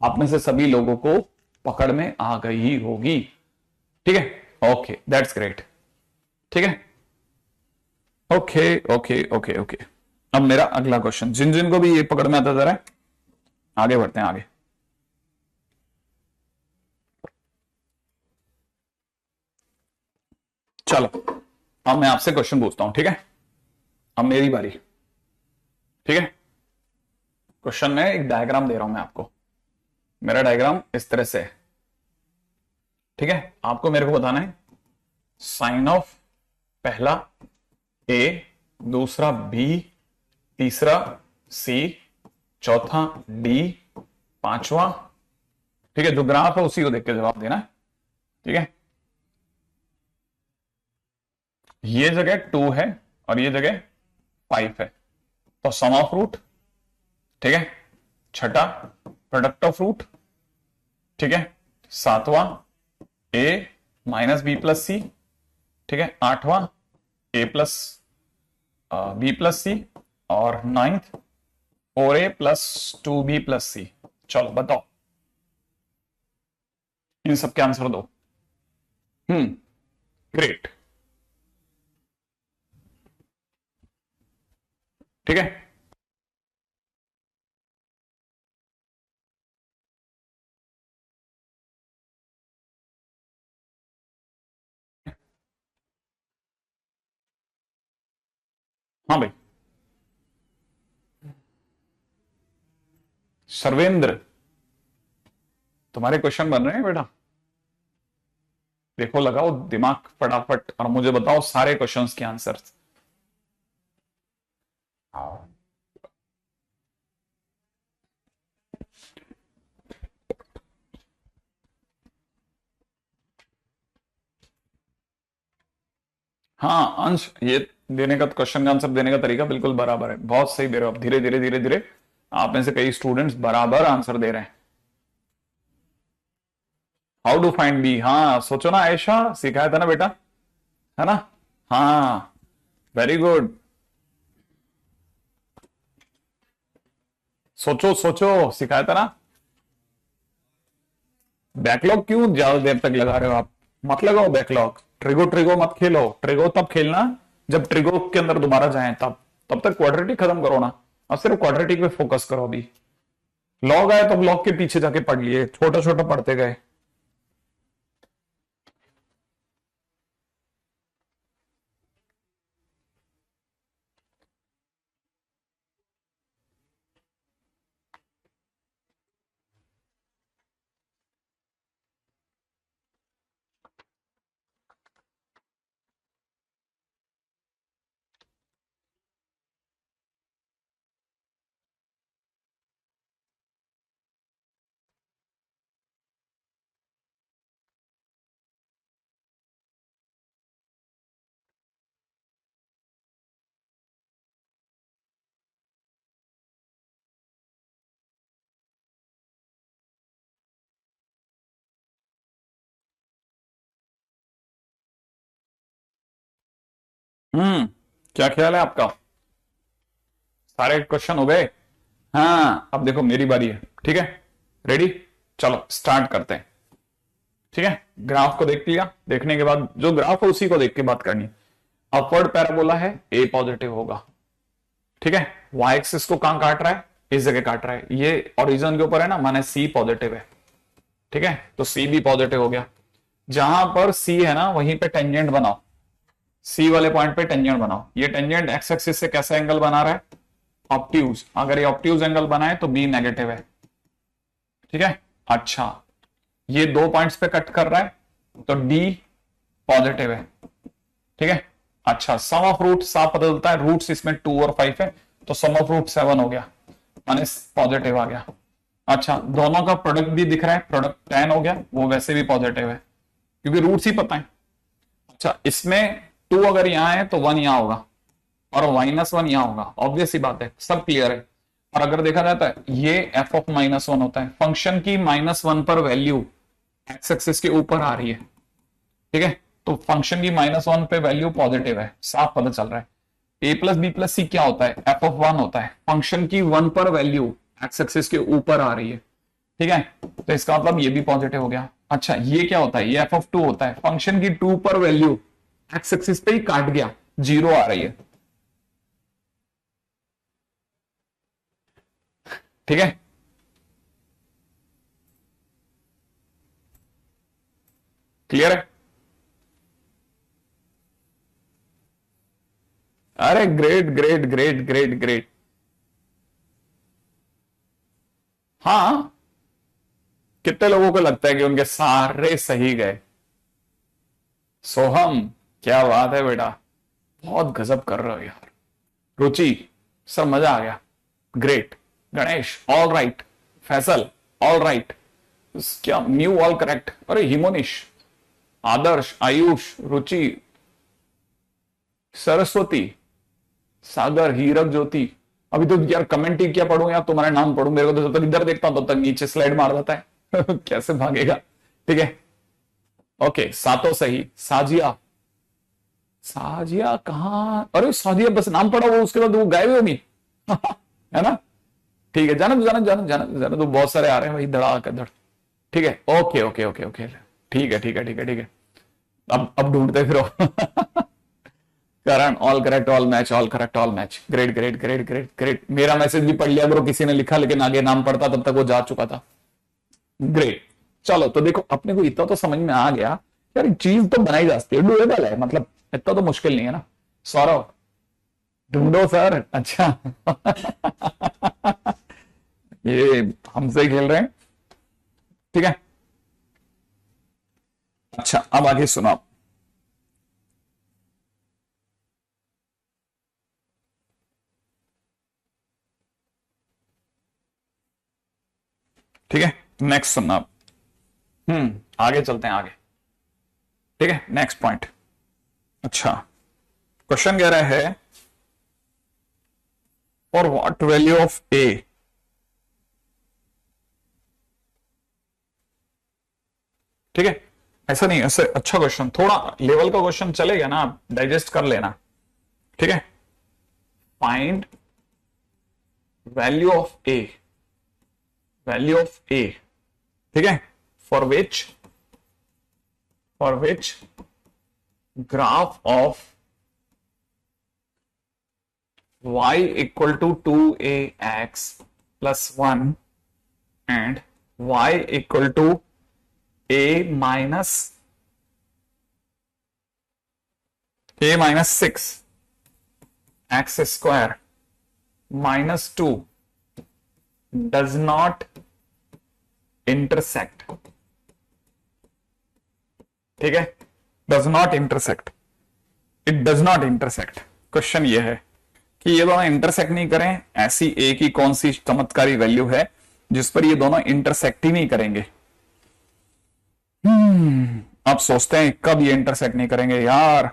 Speaker 2: आप में से सभी लोगों को पकड़ में आ गई होगी, ठीक है। ओके, दैट्स ग्रेट, ठीक है। ओके ओके ओके ओके, अब मेरा अगला क्वेश्चन, जिन जिन को भी ये पकड़ में आता जा रहा है, आगे बढ़ते हैं आगे। चलो, अब मैं आपसे क्वेश्चन पूछता हूं, ठीक है। अब मेरी बारी, ठीक है। क्वेश्चन में एक डायग्राम दे रहा हूं मैं आपको, मेरा डायग्राम इस तरह से है, ठीक है। आपको मेरे को बताना है साइन ऑफ पहला ए, दूसरा बी, तीसरा सी, चौथा डी, पांचवा, ठीक है। जो ग्राफ है उसी को देख के जवाब देना है, ठीक है। ये जगह 2 है और ये जगह 5 है, तो सम ऑफ रूट, ठीक है। छठा प्रोडक्ट ऑफ रूट, ठीक है। सातवां ए माइनस बी प्लस सी, ठीक है। आठवां ए प्लस बी प्लस सी, और ninth 4a plus 2b plus सी। चलो बताओ, इन सबके आंसर दो। ग्रेट, ठीक है। हाँ भाई, सर्वेंद्र, तुम्हारे क्वेश्चन बन रहे हैं बेटा, देखो लगाओ दिमाग फटाफट और मुझे बताओ सारे क्वेश्चंस के आंसर्स। हाँ अंश, ये देने का क्वेश्चन का आंसर देने का तरीका बिल्कुल बराबर है, बहुत सही दे रहे हो आप, धीरे धीरे धीरे धीरे आप में से कई स्टूडेंट्स बराबर आंसर दे रहे हैं। हाउ टू फाइंड बी, हाँ सोचो ना, आयशा सिखाया था ना बेटा, है ना? हाँ, वेरी गुड। सोचो सोचो, सिखाया था ना। बैकलॉग क्यों ज्यादा देर तक लगा रहे हो आप? मत लगाओ बैकलॉग, ट्रिगो ट्रिगो मत खेलो, ट्रिगो तब खेलना जब ट्रिगो के अंदर दोबारा जाए, तब तब तक क्वाड्रेटिक खत्म करो ना। अब सिर्फ क्वाड्रेटिक पे फोकस करो अभी। लॉग आए तो लॉग के पीछे जाके पढ़ लिए, छोटा छोटा पढ़ते गए। क्या ख्याल है आपका? सारे क्वेश्चन हो गए? हाँ अब देखो मेरी बारी है, ठीक है? रेडी, चलो स्टार्ट करते हैं। ठीक है, ग्राफ को देख लिया, देखने के बाद जो ग्राफ है उसी को देख के बात करनी है। अपवर्ड पैराबोला है, ए पॉजिटिव होगा। ठीक है, वाई एक्सिस को कहां काट रहा है? इस जगह काट रहा है, ये ओरिजिन के ऊपर है ना, माने सी पॉजिटिव है। ठीक है, तो सी भी पॉजिटिव हो गया। जहां पर सी है ना वहीं पे टेंजेंट बनाओ, सी वाले पॉइंट पे टेंजेंट बनाओ। ये टेंजेंट एक्स एक्सिस से कैसा एंगल बना रहा है? ऑब्ट्यूज। अगर ये ऑब्ट्यूज एंगल बनाए तो बी नेगेटिव है। ठीक है, अच्छा ये दो पॉइंट्स पे कट कर रहा है तो डी पॉजिटिव है। ठीक है, अच्छा सम ऑफ रूट साफ पता चलता है, रूट्स इसमें 2 और 5 है, तो सम ऑफ रूट 7 हो गया, माने पॉजिटिव आ गया। अच्छा दोनों का प्रोडक्ट भी दिख रहा है, प्रोडक्ट 10 हो गया, वो वैसे भी पॉजिटिव है क्योंकि रूट्स ही पता है। अच्छा इसमें 2 अगर यहां है तो 1 यहां होगा और -1 यहां होगा, ऑब्वियस ही बात है, सब क्लियर है। और अगर देखा जाता है ये एफ ऑफ -1 होता है, फंक्शन की -1 पर वैल्यू एक्स एक्सिस के ऊपर आ रही है। ठीक है, तो फंक्शन की -1 पे वैल्यू पॉजिटिव है, साफ पता चल रहा है। ए प्लस बी प्लस सी क्या होता है? एफ ऑफ 1 होता है, फंक्शन की 1 पर वैल्यू एक्स एक्सिस के ऊपर आ रही है। ठीक है, तो इसका मतलब ये भी पॉजिटिव हो गया। अच्छा ये क्या होता है? ये एफ ऑफ 2 होता है, फंक्शन की 2 पर वैल्यू एक्स एक्सिस पे ही काट गया, 0 आ रही है। ठीक है, क्लियर है? अरे great great great great great. हाँ, कितने लोगों को लगता है कि उनके सारे सही गए? सोहम, क्या बात है बेटा, बहुत गजब कर रहे हो यार। रुचि, सर मजा आ गया, great. Ganesh all right, Faisal all right, क्या म्यू ऑल करेक्ट। अरे हिमोनिश, आदर्श, आयुष, रुचि, सरस्वती, सागर, हीरक, ज्योति। अभी तो यार कमेंट ही क्या पढ़ूं या तुम्हारा नाम पढ़ूं? मेरे को तो जब तक इधर देखता हूं तब तक नीचे स्लाइड मार देता है कैसे भागेगा? ठीक है, ओके सातों सही। साजिया, साजिया कहाँ? अरे साजिया बस नाम पढ़ा, वो उसके बाद वो गायब होगी है ना? ठीक है, जाना जाना जाना जाना जाना, तो बहुत सारे आ रहे हैं भाई धड़ा धड़। ठीक है, ओके ओके ओके ओके, ठीक है ठीक है ठीक है ठीक है। अब ढूंढते फिरो Karan all correct, all match, all correct, all match, great great great great great. मेरा मैसेज भी पढ़ लिया करो, किसी ने लिखा लेकिन आगे नाम पढ़ता तब तक वो जा चुका था। ग्रेट, चलो तो देखो अपने को इतना तो समझ में आ गया यार, चीज तो बनाई जा सकती है, डुएबल है, मतलब इतना तो मुश्किल नहीं है ना। सौरभ, ढूंढो सर। अच्छा ये हमसे खेल रहे हैं, ठीक है। अच्छा अब आगे सुनो आप। ठीक है, नेक्स्ट सुनना आप। आगे चलते हैं आगे। ठीक है, नेक्स्ट पॉइंट। अच्छा क्वेश्चन कह रहा है फॉर व्हाट वैल्यू ऑफ ए, ठीक है, ऐसा नहीं, ऐसे अच्छा क्वेश्चन, थोड़ा लेवल का क्वेश्चन चलेगा ना, आप डाइजेस्ट कर लेना, ठीक है। Find value of a, value of ए, ठीक है, for which graph of y equal to 2ax plus 1 and y equal to a minus 6 x square minus 2 does not intersect, ठीक है, does not intersect, it does not intersect. Question ये है कि ये दोनों इंटरसेक्ट नहीं करें, ऐसी ए की कौन सी चमत्कारी वैल्यू है जिस पर ये दोनों इंटरसेक्ट ही नहीं करेंगे। आप सोचते हैं कब ये इंटरसेक्ट नहीं करेंगे यार,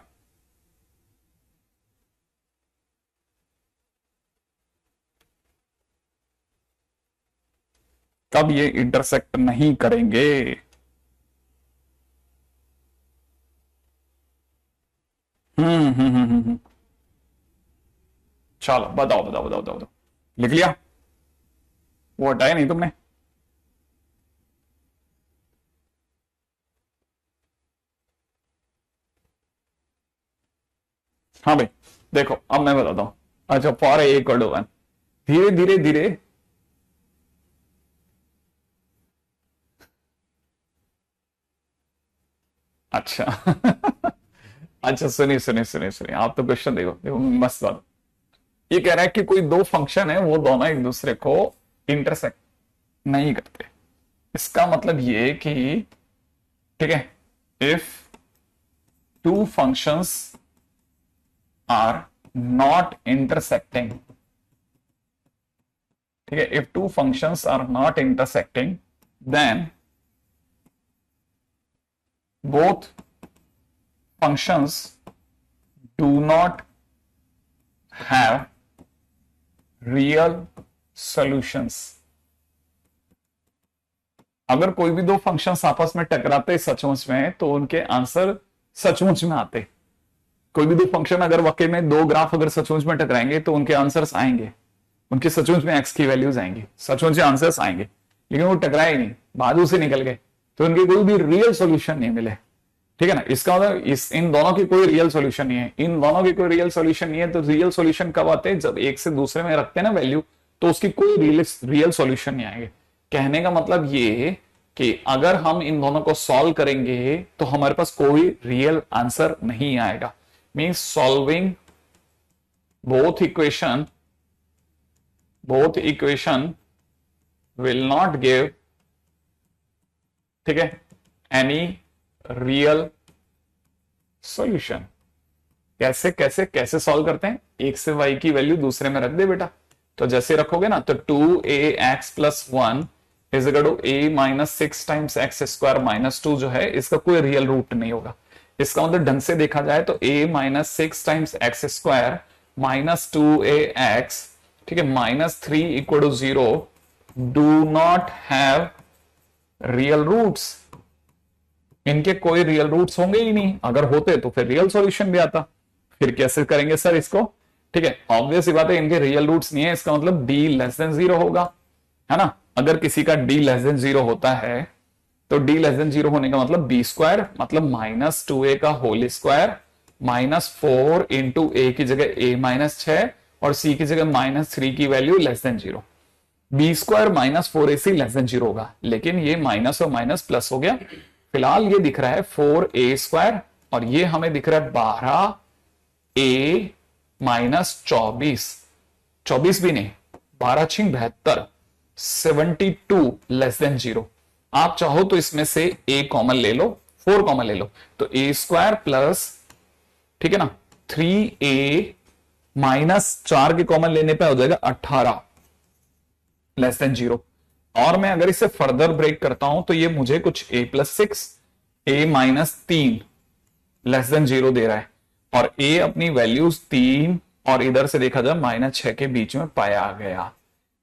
Speaker 2: कब ये इंटरसेक्ट नहीं करेंगे। चलो बताओ बताओ बताओ बताओ बताओ, लिख लिया, वो हटाया नहीं तुमने। हाँ भाई देखो अब मैं बताता हूं, अच्छा फॉर ए इक्वल टू 1, धीरे धीरे धीरे, अच्छा अच्छा सुनिए सुनिए सुनिए सुनिए, आप तो क्वेश्चन देखो देखो मस्त बात, ये कह रहा है कि कोई दो फंक्शन है वो दोनों एक दूसरे को इंटरसेक्ट नहीं करते। इसका मतलब ये कि ठीक है, if two functions are not intersecting, ठीक है, if two functions are not intersecting then both functions do not have real solutions। अगर कोई भी दो फंक्शंस आपस में टकराते सचमुच में तो उनके आंसर सचमुच में आते। कोई भी दो फंक्शन अगर वाकई में दो ग्राफ अगर सचमुच में टकराएंगे तो उनके आंसर्स आएंगे, उनके सचमुच में एक्स की वैल्यूज आएंगी, सचमुच में आंसर्स आएंगे, लेकिन वो टकराए ही नहीं, बाजू से निकल गए तो उनके कोई भी रियल सॉल्यूशन नहीं मिले, ठीक है ना। इसका मतलब इन दोनों की कोई रियल सॉल्यूशन नहीं है, इन दोनों की कोई रियल सॉल्यूशन नहीं है। तो रियल सॉल्यूशन कब आते हैं, जब एक से दूसरे में रखते हैं ना वैल्यू, तो उसकी कोई रियल सॉल्यूशन नहीं आएंगे। कहने का मतलब ये कि अगर हम इन दोनों को सॉल्व करेंगे तो हमारे पास कोई रियल आंसर नहीं आएगा। Means solving both equation will not give, ठीक है, एनी रियल सॉल्यूशन। कैसे कैसे कैसे सॉल्व करते हैं, एक से y की वैल्यू दूसरे में रख दे बेटा, तो जैसे रखोगे ना तो 2ax plus 1 is equal to a minus 6 times x square minus 2 जो है इसका कोई रियल रूट नहीं होगा। इसका मतलब ढंग से देखा जाए तो a minus 6 times x square minus 2ax, ठीक है, minus 3 equal to 0 do not have real roots. इनके कोई रियल रूट्स होंगे ही नहीं, अगर होते तो फिर रियल सॉल्यूशन भी आता। फिर कैसे करेंगे सर इसको, ठीक है, ऑब्वियस बात है इनके रियल रूट्स नहीं है, इसका मतलब d लेस देन 0 होगा, है ना। अगर किसी का d लेस देन 0 होता है तो d लेस देन 0 होने का मतलब b स्क्वायर, मतलब माइनस 2a का whole square minus 4 into a की जगह a माइनस 6 और c की जगह माइनस 3 की value less than 0। b square minus 4ac less than 0 होगा, लेकिन ये माइनस और माइनस प्लस हो गया। फिलहाल ये दिख रहा है 4a स्क्वायर और ये हमें दिख रहा है 12a माइनस 24 भी नहीं, 12 छिंग 72, 72 लेस देन 0। आप चाहो तो इसमें से a कॉमन ले लो, 4 कॉमन ले लो, तो a स्क्वायर प्लस, ठीक है ना, 3a माइनस 4 के कॉमन लेने पे हो जाएगा 18 लेस देन 0। और मैं अगर इसे फर्दर ब्रेक करता हूं तो ये मुझे कुछ a plus 6 a minus 3 less than 0 दे रहा है। और ए अपनी वैल्यूज 3 और इधर से देखा जाए -6 के बीच में पाया गया।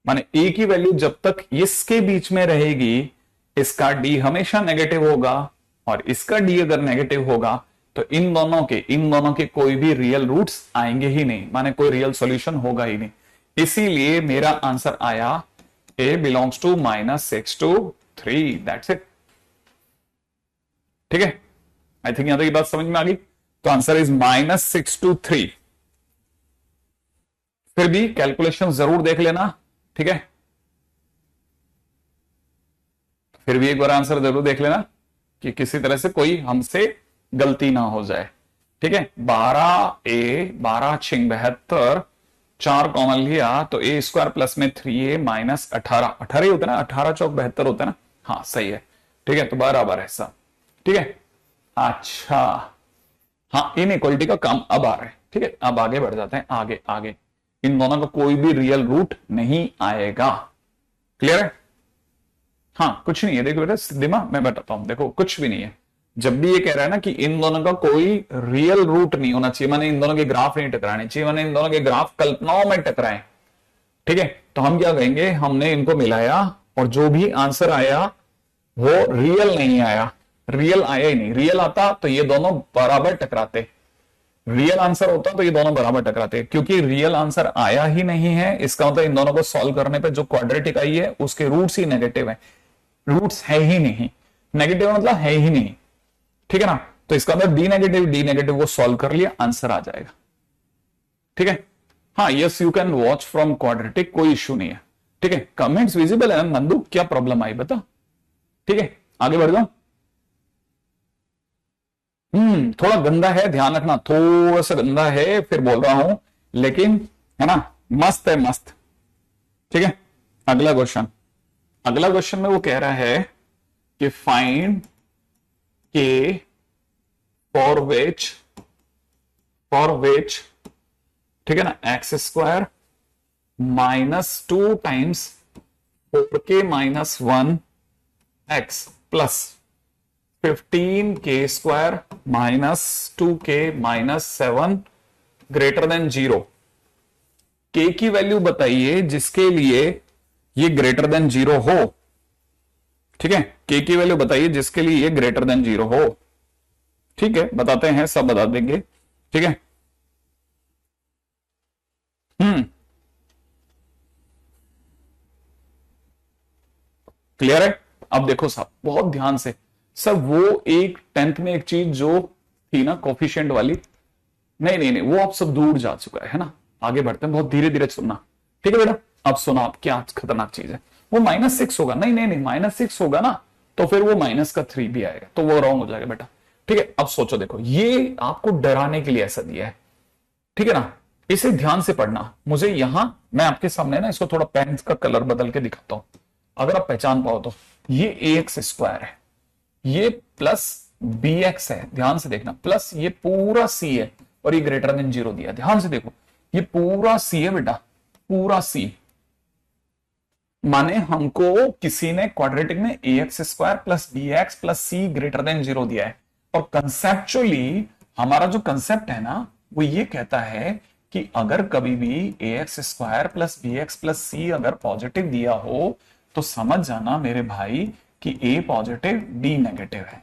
Speaker 2: माने ए की वैल्यू जब तक इसके बीच में रहेगी इसका डी हमेशा नेगेटिव होगा, और इसका डी अगर नेगेटिव होगा तो इन दोनों के कोई भी रियल रूट्स आएंगे ही नहीं, माने कोई रियल सॉल्यूशन होगा ही नहीं। इसीलिए मेरा आंसर आया a belongs to -6 to 3, that's it. ठीक है, आई थिंक यहां तक ये बात समझ में आ गई। तो आंसर इज -6 to 3। फिर भी कैलकुलेशन जरूर देख लेना, ठीक है, फिर भी एक बार आंसर जरूर देख लेना कि किसी तरह से कोई हमसे गलती ना हो जाए। ठीक है, 12a 12 छिंग 72, 4 कॉमन लिया तो ए स्क्वायर प्लस में 3a माइनस 18 ही होता है ना, 18 चौक 72 होता है ना, हाँ सही है। ठीक है, तो बराबर है सब। ठीक है, अच्छा हाँ, इन इक्वलिटी का काम अब आ रहा है। ठीक है, अब आगे बढ़ जाते हैं, आगे आगे इन दोनों का कोई भी रियल रूट नहीं आएगा। क्लियर है? हाँ कुछ नहीं है, देखो बेटा दिमाग मैं बताता हूं, देखो कुछ भी नहीं है। जब भी ये कह रहा है ना कि इन दोनों का कोई रियल रूट नहीं होना चाहिए, माने इन दोनों के ग्राफ नहीं टकराने चाहिए, माने इन दोनों के ग्राफ कल्पनाओं में टकराए। ठीक है, तो हम क्या कहेंगे, हमने इनको मिलाया और जो भी आंसर आया वो रियल नहीं आया, रियल आया ही नहीं। रियल आता तो ये दोनों बराबर टकराते, रियल आंसर होता तो ये दोनों बराबर टकराते। क्योंकि रियल आंसर आया ही नहीं है, इसका मतलब इन दोनों को सॉल्व करने पे जो क्वाड्रेटिक आई है उसके रूट्स ही नेगेटिव है, रूट्स है ही नहीं, नेगेटिव मतलब है ही नहीं। ठीक है ना, तो इसका मतलब डी नेगेटिव को सॉल्व कर लिया, आंसर आ जाएगा। ठीक है, हाँ yes you can watch from quadratic, कोई इश्यू नहीं है। ठीक है, कमेंट्स विजिबल है ना नंदू, क्या प्रॉब्लम आई बता। ठीक है, आगे बढ़ जाओ। थोड़ा गंदा है, ध्यान रखना, थोड़ा सा गंदा है, फिर बोल रहा हूं, लेकिन है ना मस्त है, मस्त। ठीक है, अगला क्वेश्चन, अगला क्वेश्चन में वो कह रहा है कि फाइंड के फॉर विच ठीक है ना x square -2 times 4k - 1 x plus 15k square -2k - 7 greater than 0। k की वैल्यू बताइए जिसके लिए ये ग्रेटर देन 0 हो। ठीक है, k की वैल्यू बताइए जिसके लिए ये ग्रेटर देन 0 हो। ठीक है, बताते हैं, सब बता देंगे। ठीक है, क्लियर है? अब देखो साहब बहुत ध्यान से, सर वो एक 10th में एक चीज जो थी ना कोफिशिएंट वाली, नहीं नहीं नहीं वो अब सब दूर जा चुका है ना। आगे बढ़ते हैं, बहुत धीरे धीरे सुनना। ठीक है बेटा, अब सुना, आप क्या खतरनाक चीज है। वो -6 होगा, नहीं नहीं नहीं -6 होगा ना, तो फिर वो -3 भी आएगा, तो वो रॉन्ग हो जाएगा बेटा। ठीक है, अब सोचो, देखो ये आपको डराने के लिए ऐसा दिया है। ठीक है ना, इसे ध्यान से पढ़ना। मुझे यहां मैं आपके सामने ना इसको थोड़ा पेन का कलर बदल के दिखाता हूं, अगर आप पहचान पाओ तो। ये ax स्क्वायर है, ये प्लस bx है, ध्यान से देखना, प्लस ये पूरा c है और ये ग्रेटर देन 0 दिया। ध्यान से देखो, ये पूरा c है बेटा, पूरा c। माने हमको किसी ने क्वाड्रेटिक में ax square plus bx plus c greater than 0 दिया है। और कंसेप्चुअली हमारा जो कंसेप्ट है ना वो ये कहता है कि अगर कभी भी ax square plus bx plus c अगर पॉजिटिव दिया हो तो समझ जाना मेरे भाई कि a पॉजिटिव d नेगेटिव है।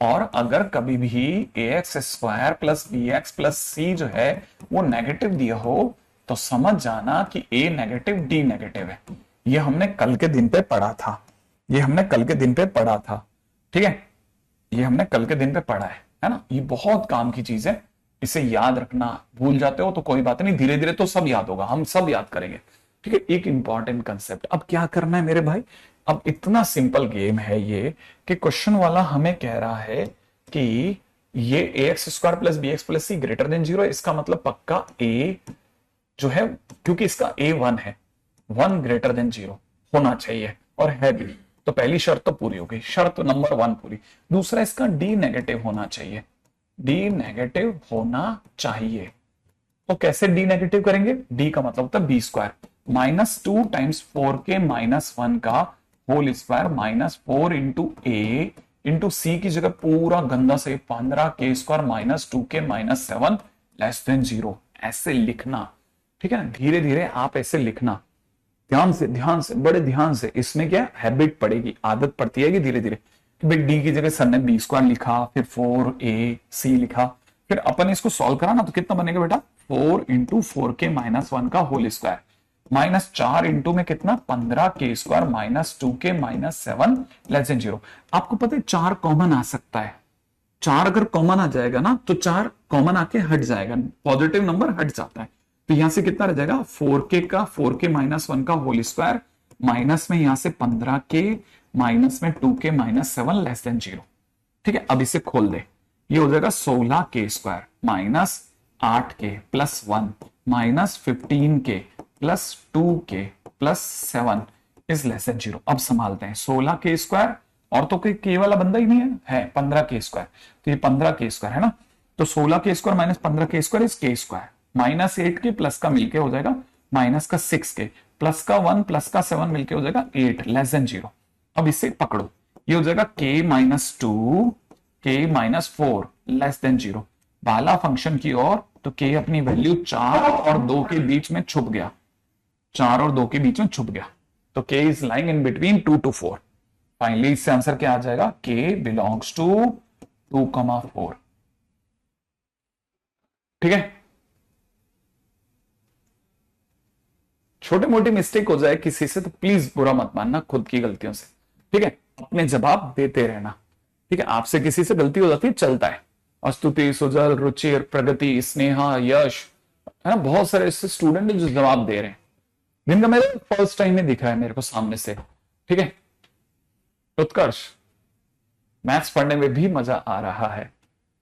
Speaker 2: और अगर कभी भी ax square plus bx plus c जो है वो नेगेटिव दिया हो तो समझ जाना कि a नेगेटिव d नेगेटिव है। ये हमने कल के दिन पे पढ़ा था, ये हमने कल के दिन पे पढ़ा था। ठीक है, ये हमने कल के दिन पे पढ़ा है ना। ये बहुत काम की चीज है, इसे याद रखना। भूल जाते हो तो कोई बात नहीं, धीरे धीरे तो सब याद होगा, हम सब याद करेंगे। ठीक है, एक इंपॉर्टेंट कंसेप्ट। अब क्या करना है मेरे भाई, अब इतना सिंपल गेम है ये कि क्वेश्चन वाला हमें कह रहा है कि ये ax square plus bx plus c greater than 0 है। इसका मतलब पक्का a जो है, क्योंकि इसका a 1 है, 1 ग्रेटर देन 0 होना चाहिए और है भी। तो पहली शर्त तो पूरी हो गई, शर्त नंबर 1 पूरी। दूसरा, इसका d नेगेटिव होना चाहिए, d नेगेटिव होना चाहिए। तो कैसे d नेगेटिव करेंगे, d का मतलब होता है b स्क्वायर -2 टाइम्स 4k - 1 का whole square -4 into a into c की जगह पूरा गंदा से 15k square -2k - 7 less than 0 ऐसे लिखना, ठीक है ना। धीरे धीरे आप ऐसे लिखना, ध्यान से बड़े ध्यान से। इसमें क्या हैबिट पड़ेगी, आदत पड़ती है धीरे धीरे। भाई डी की जगह सर ने बी स्क्वायर लिखा, फिर 4ac लिखा, फिर अपन इसको सॉल्व करा ना, तो कितना बनेगा बेटा 4 इंटू 4k-1 का होल स्क्वायर, माइनस 4 इंटू में कितना 15k² minus 2k-7 less than 0। आपको पता है 4 कॉमन आ सकता है, 4 अगर कॉमन आ जाएगा ना तो 4 कॉमन आके हट जाएगा, पॉजिटिव नंबर हट जाता है। तो यहां से कितना रह जाएगा 4k-1 का होल स्क्वायर, माइनस में यहां से 15k, माइनस में 2k-7 लेस देन 0। ठीक है, अब इसे खोल दे, ये हो जाएगा 16k² minus 8k plus 1 minus 15k plus 2k plus 7 is less than 0। अब संभालते हैं 16k² और तो कोई k वाला बंदा ही नहीं है 15k², तो ये 15k² है ना, तो 16k² minus 15k² is k² minus 8k plus का मिलके हो जाएगा माइनस का 6k प्लस का 1 प्लस का 7 मिलके हो जाएगा 8 लेस देन 0। अब इसे पकड़ो, ये हो जाएगा k-2 k-4 लेस देन 0। बाला फंक्शन की ओर, तो k अपनी वैल्यू 4 और 2 के बीच में छुप गया, 4 और 2 के बीच में छुप गया, तो k is lying in between 2 to 4। Finally इससे आंसर क्या आ जाएगा, k बिलोंग्स टू 2,4। ठीक है, छोटे मोटे मिस्टेक हो जाए किसी से तो प्लीज बुरा मत मानना, खुद की गलतियों से। ठीक है, अपने जवाब देते रहना। ठीक है, आपसे किसी से गलती हो जाती है, चलता है। स्तुति, सुजल, रुचिर, प्रगति, स्नेहा, यश, है ना, बहुत सारे ऐसे स्टूडेंट जो जवाब दे रहे हैं जिनका मेरे फर्स्ट टाइम में दिख रहा है मेरे को सामने से। ठीक है, उत्कर्ष, मैथ्स पढ़ने में भी मजा आ रहा है।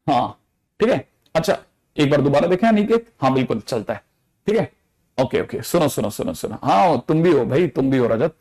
Speaker 2: हाँ ठीक है, अच्छा एक बार दोबारा देखें अनिकेत, हाँ बिल्कुल चलता है। ठीक है, ओके ओके, सुनो सुनो सुनो सुनो, हाँ तुम भी हो भाई, तुम भी हो रजत।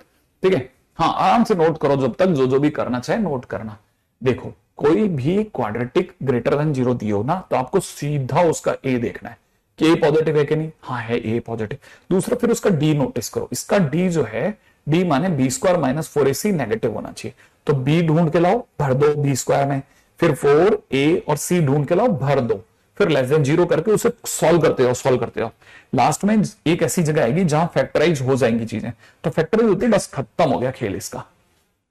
Speaker 2: ठीक है, हाँ आराम से नोट करो, जब तक जो जो भी करना चाहे नोट करना। देखो कोई भी क्वाड्रेटिक ग्रेटर देन 0 दियो ना, तो आपको सीधा उसका ए देखना है कि ए पॉजिटिव है कि नहीं, हाँ है ए पॉजिटिव। दूसरा फिर उसका डी नोटिस करो, इसका डी जो है, डी माने b² माइनस 4ac नेगेटिव होना चाहिए, तो b ढूंढ के लाओ भर दो b² में, फिर 4a और c ढूंढ के लाओ भर दो, फिर लेस देन 0 करके उसे सॉल्व करते हो। लास्ट में एक ऐसी जगह आएगी जहां फैक्टराइज हो जाएंगी चीजें, तो फैक्टराइज होती है बस खत्म हो गया खेल इसका,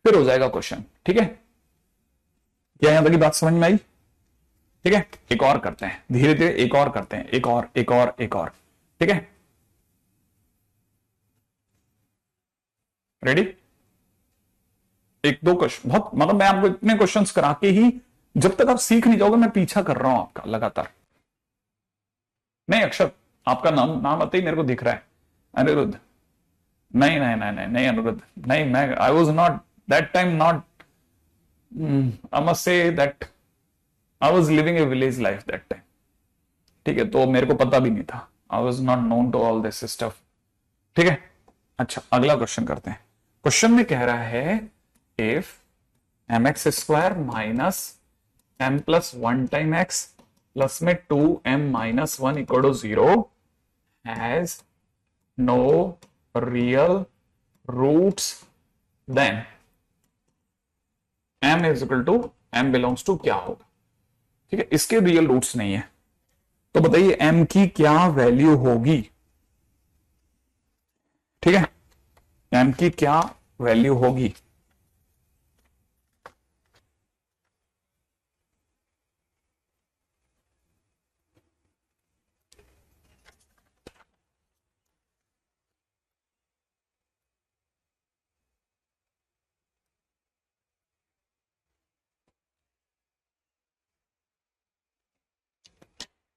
Speaker 2: फिर हो जाएगा क्वेश्चन। ठीक है, क्या यहां तक की बात समझ में आई? ठीक है, एक और करते हैं धीरे धीरे, एक और करते हैं, एक और। ठीक है, रेडी? एक दो क्वेश्चन, बहुत मतलब मैं आपको इतने क्वेश्चंस करा के ही, जब तक आप सीख नहीं जाओगे मैं पीछा कर रहा हूं आपका लगातार। नहीं अक्षर, आपका नाम आते ही मेरे को दिख रहा है अनिरुद्ध। नहीं नहीं नहीं नहीं नहीं अनिरुद्ध नहीं, मैं I was not that time, not I must say that I was living a village life that time. ठीक है, तो मेरे को पता भी नहीं था, I was not known to all this stuff. ठीक है, अच्छा अगला क्वेश्चन करते हैं। क्वेश्चन में कह रहा है if mx² minus m plus 1 time x plus में 2m minus 1 equal to 0 has no real roots, then m is equal to m belongs to क्या होगा? ठीक है, इसके रियल रूट्स नहीं है, तो बताइए m की क्या वैल्यू होगी? ठीक है, m की क्या वैल्यू होगी?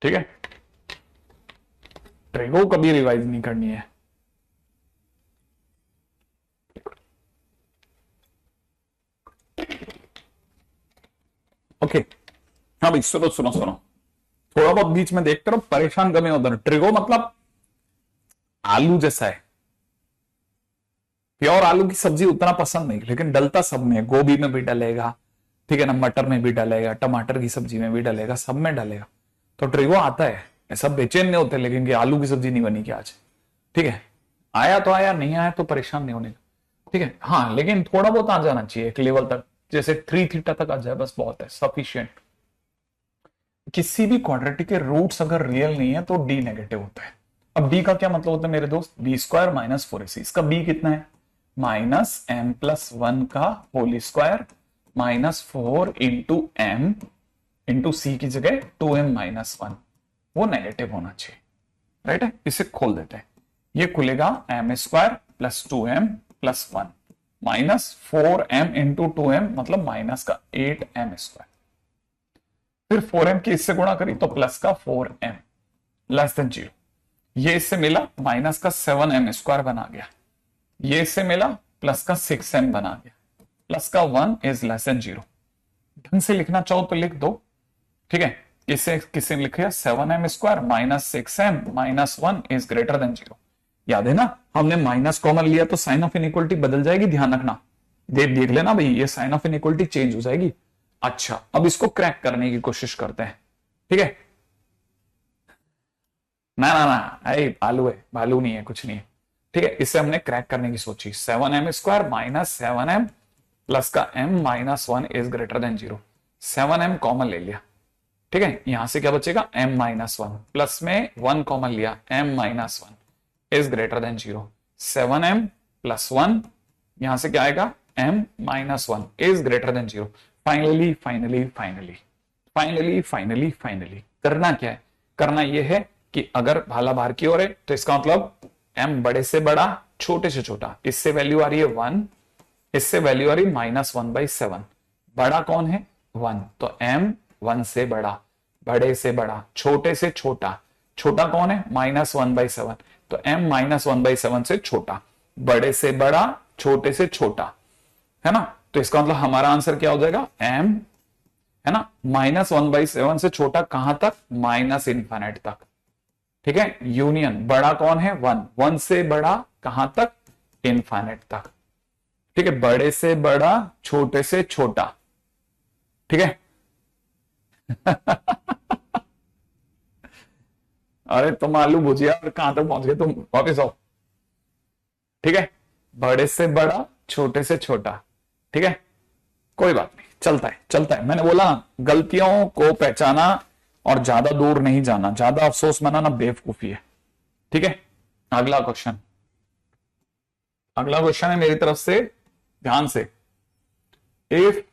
Speaker 2: ठीक है, ट्रिगो कभी रिवाइज नहीं करनी है। ओके, हाँ भाई सुनो सुनो सुनो, थोड़ा बहुत बीच में देखते रहो, परेशान कभी होता। ट्रिगो मतलब आलू जैसा है, प्योर आलू की सब्जी उतना पसंद नहीं, लेकिन डलता सब में, गोभी में भी डलेगा, ठीक है ना, मटर में भी डलेगा, टमाटर की सब्जी में भी डलेगा, सब में डलेगा। तो ट्रिगो आता है, ऐसा बेचैन नहीं होते लेकिन कि आलू की सब्जी नहीं बनी क्या आज। ठीक है, आया तो आया, नहीं आया तो परेशान नहीं होने का। ठीक है, हाँ लेकिन थोड़ा बहुत आ जाना चाहिए एक लेवल तक, जैसे 3 थीटा तक आ जाए बस बहुत है, सफिशियंट। किसी भी क्वाड्रेटिक के रूट्स अगर रियल नहीं है तो डी नेगेटिव होता है। अब डी का क्या मतलब होता है मेरे दोस्त, बी स्क्वायर माइनस 4ac। इसका बी कितना है, माइनस एम प्लस 1 का whole square minus 4 into m into c की जगह 2m माइनस 1, वो नेगेटिव होना चाहिए, राइट है। इसे खोल देते हैं, ये खुलेगा M square plus 2m plus 1 minus 4m into 2m मतलब माइनस का 8m स्क्वायर, फिर 4m की इससे गुणा करी तो प्लस का 4m लेस देन 0। ये इससे मिला माइनस का 7m स्क्वायर बना गया, ये इससे मिला प्लस का 6m बना गया, प्लस का 1 इज लेस देन 0। ढंग से लिखना चाहो तो लिख दो, ठीक है। किसे किसे लिखे 7m square minus 6m minus 1 is greater than 0। याद है ना, हमने माइनस कॉमन लिया तो साइन ऑफ इनइक्वलिटी बदल जाएगी, ध्यान रखना, देख लेना भाई, ये साइन ऑफ इनइक्वलिटी चेंज हो जाएगी। अच्छा, अब इसको क्रैक करने की कोशिश करते हैं, ठीक है। ना ना ना, अरे भालू है, भालू नहीं है, कुछ नहीं है, ठीक है। इसे हमने क्रैक करने की सोची, 7m square minus 7m plus का m minus 1 is greater than 0। 7m common ले लिया, ठीक है, यहां से क्या बचेगा m माइनस 1 प्लस में 1 कॉमन लिया, m minus 1 is greater than 0। 7m plus 1 यहां से क्या आएगा, m minus 1 is greater than 0। Finally finally finally finally finally finally करना क्या है, करना यह है कि अगर भाला बाहर की ओर है तो इसका मतलब m बड़े से बड़ा छोटे से छोटा, इससे वैल्यू आ रही है 1, इससे वैल्यू आ रही है माइनस 1/7। बड़ा कौन है 1, तो m 1 से बड़ा, बड़े से बड़ा, छोटे से छोटा, छोटा कौन है माइनस 1/7, तो m माइनस 1/7 से छोटा, बड़े से बड़ा, छोटे से छोटा, है ना। तो इसका मतलब हमारा आंसर क्या हो जाएगा, m है ना, माइनस 1/7 से छोटा कहां तक, माइनस इनफाइनाइट तक, ठीक है। यूनियन बड़ा कौन है 1, 1 से बड़ा कहां तक, इनफाइनाइट तक, ठीक है। बड़े से बड़ा, छोटे से छोटा, ठीक है। अरे तुम आलू भुजिया और कहां तक पहुंच गए तुम, वापिस आओ, ठीक है। बड़े से बड़ा, छोटे से छोटा, ठीक है, कोई बात नहीं, चलता है चलता है। मैंने बोला गलतियों को पहचाना और ज्यादा दूर नहीं जाना, ज्यादा अफसोस मनाना बेवकूफी है, ठीक है। अगला क्वेश्चन, अगला क्वेश्चन है मेरी तरफ से, ध्यान से। इफ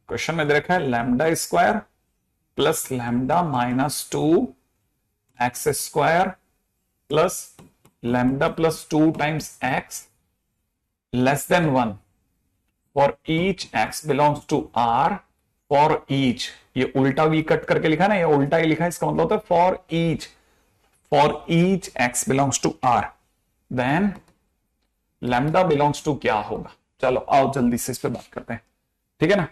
Speaker 2: क्वेश्चन में दे रखा है lambda square plus lambda minus 2 X square plus lambda plus 2 times X less than 1 for each X belongs to R, for each, ये उल्टा वी कट करके लिखा है ना, ये उल्टा ही लिखा है, इसका मतलब होता है for each X belongs to R, then lambda belongs to क्या होगा। चलो आओ जल्दी से इस पे बात करते हैं, ठीक है ना।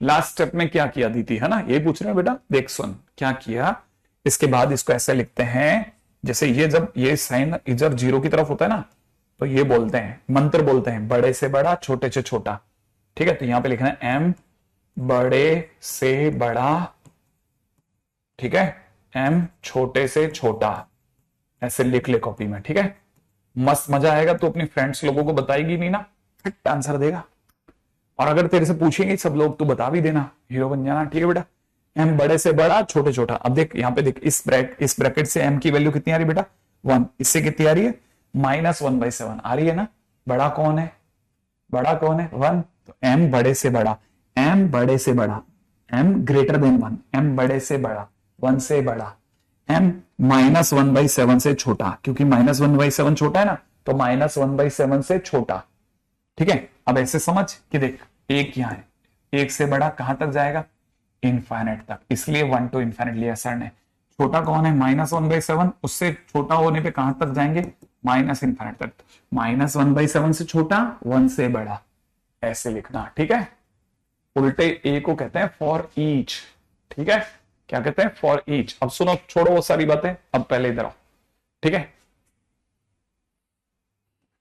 Speaker 2: लास्ट स्टेप में क्या किया दीदी, है ना, ये पूछ रहे हैं बेटा, देख सुन क्या किया। इसके बाद इसको ऐसे लिखते हैं, जैसे ये जब ये साइन इधर 0 की तरफ होता है ना, तो ये बोलते हैं, मंत्र बोलते हैं, बड़े से बड़ा, छोटे से छोटा, ठीक है। तो यहां पे लिखना है m बड़े से बड़ा, ठीक है, m छोटे से छोटा, ऐसे लिख ले कॉपी में, ठीक है। मस्त मजा आएगा, तो अपनी फ्रेंड्स लोगों को बताएगी नहीं ना, फिट आंसर देगा, और अगर तेरे से पूछेंगे सब लोग तो बता भी देना, हीरो बन जाना, ठीक है बेटा। m बड़े से बड़ा, छोटे छोटा। अब देख यहाँ पे देख, इस ब्रैकेट से m की वैल्यू कितनी आ रही है बेटा 1, इससे कितनी आ रही है माइनस 1/7 आ रही है ना। बड़ा कौन है, बड़ा कौन है 1, तो m बड़े से बड़ा, m बड़े से बड़ा, m ग्रेटर देन 1, m बड़े से बड़ा, 1 से बड़ा, m माइनस 1/7 से छोटा, क्योंकि माइनस 1/7 छोटा है ना, तो माइनस 1/7 से छोटा, ठीक है। अब ऐसे समझ कि देख, एक यहां है, एक से बड़ा कहां तक जाएगा, इनफाइनाइट तक, इसलिए 1 टू इनफाइनाइट लिया सर ने। छोटा कौन है माइनस 1/7, उससे छोटा होने पे कहां तक जाएंगे, माइनस इनफाइनाइट तक। माइनस 1/7 से छोटा, 1 से बड़ा, ऐसे लिखना, ठीक है। उल्टे ए को कहते हैं फॉर ईच, ठीक है, क्या कहते हैं फॉर ईच। अब सुनो, छोड़ो वो सारी बातें, अब पहले इधर आओ, ठीक है,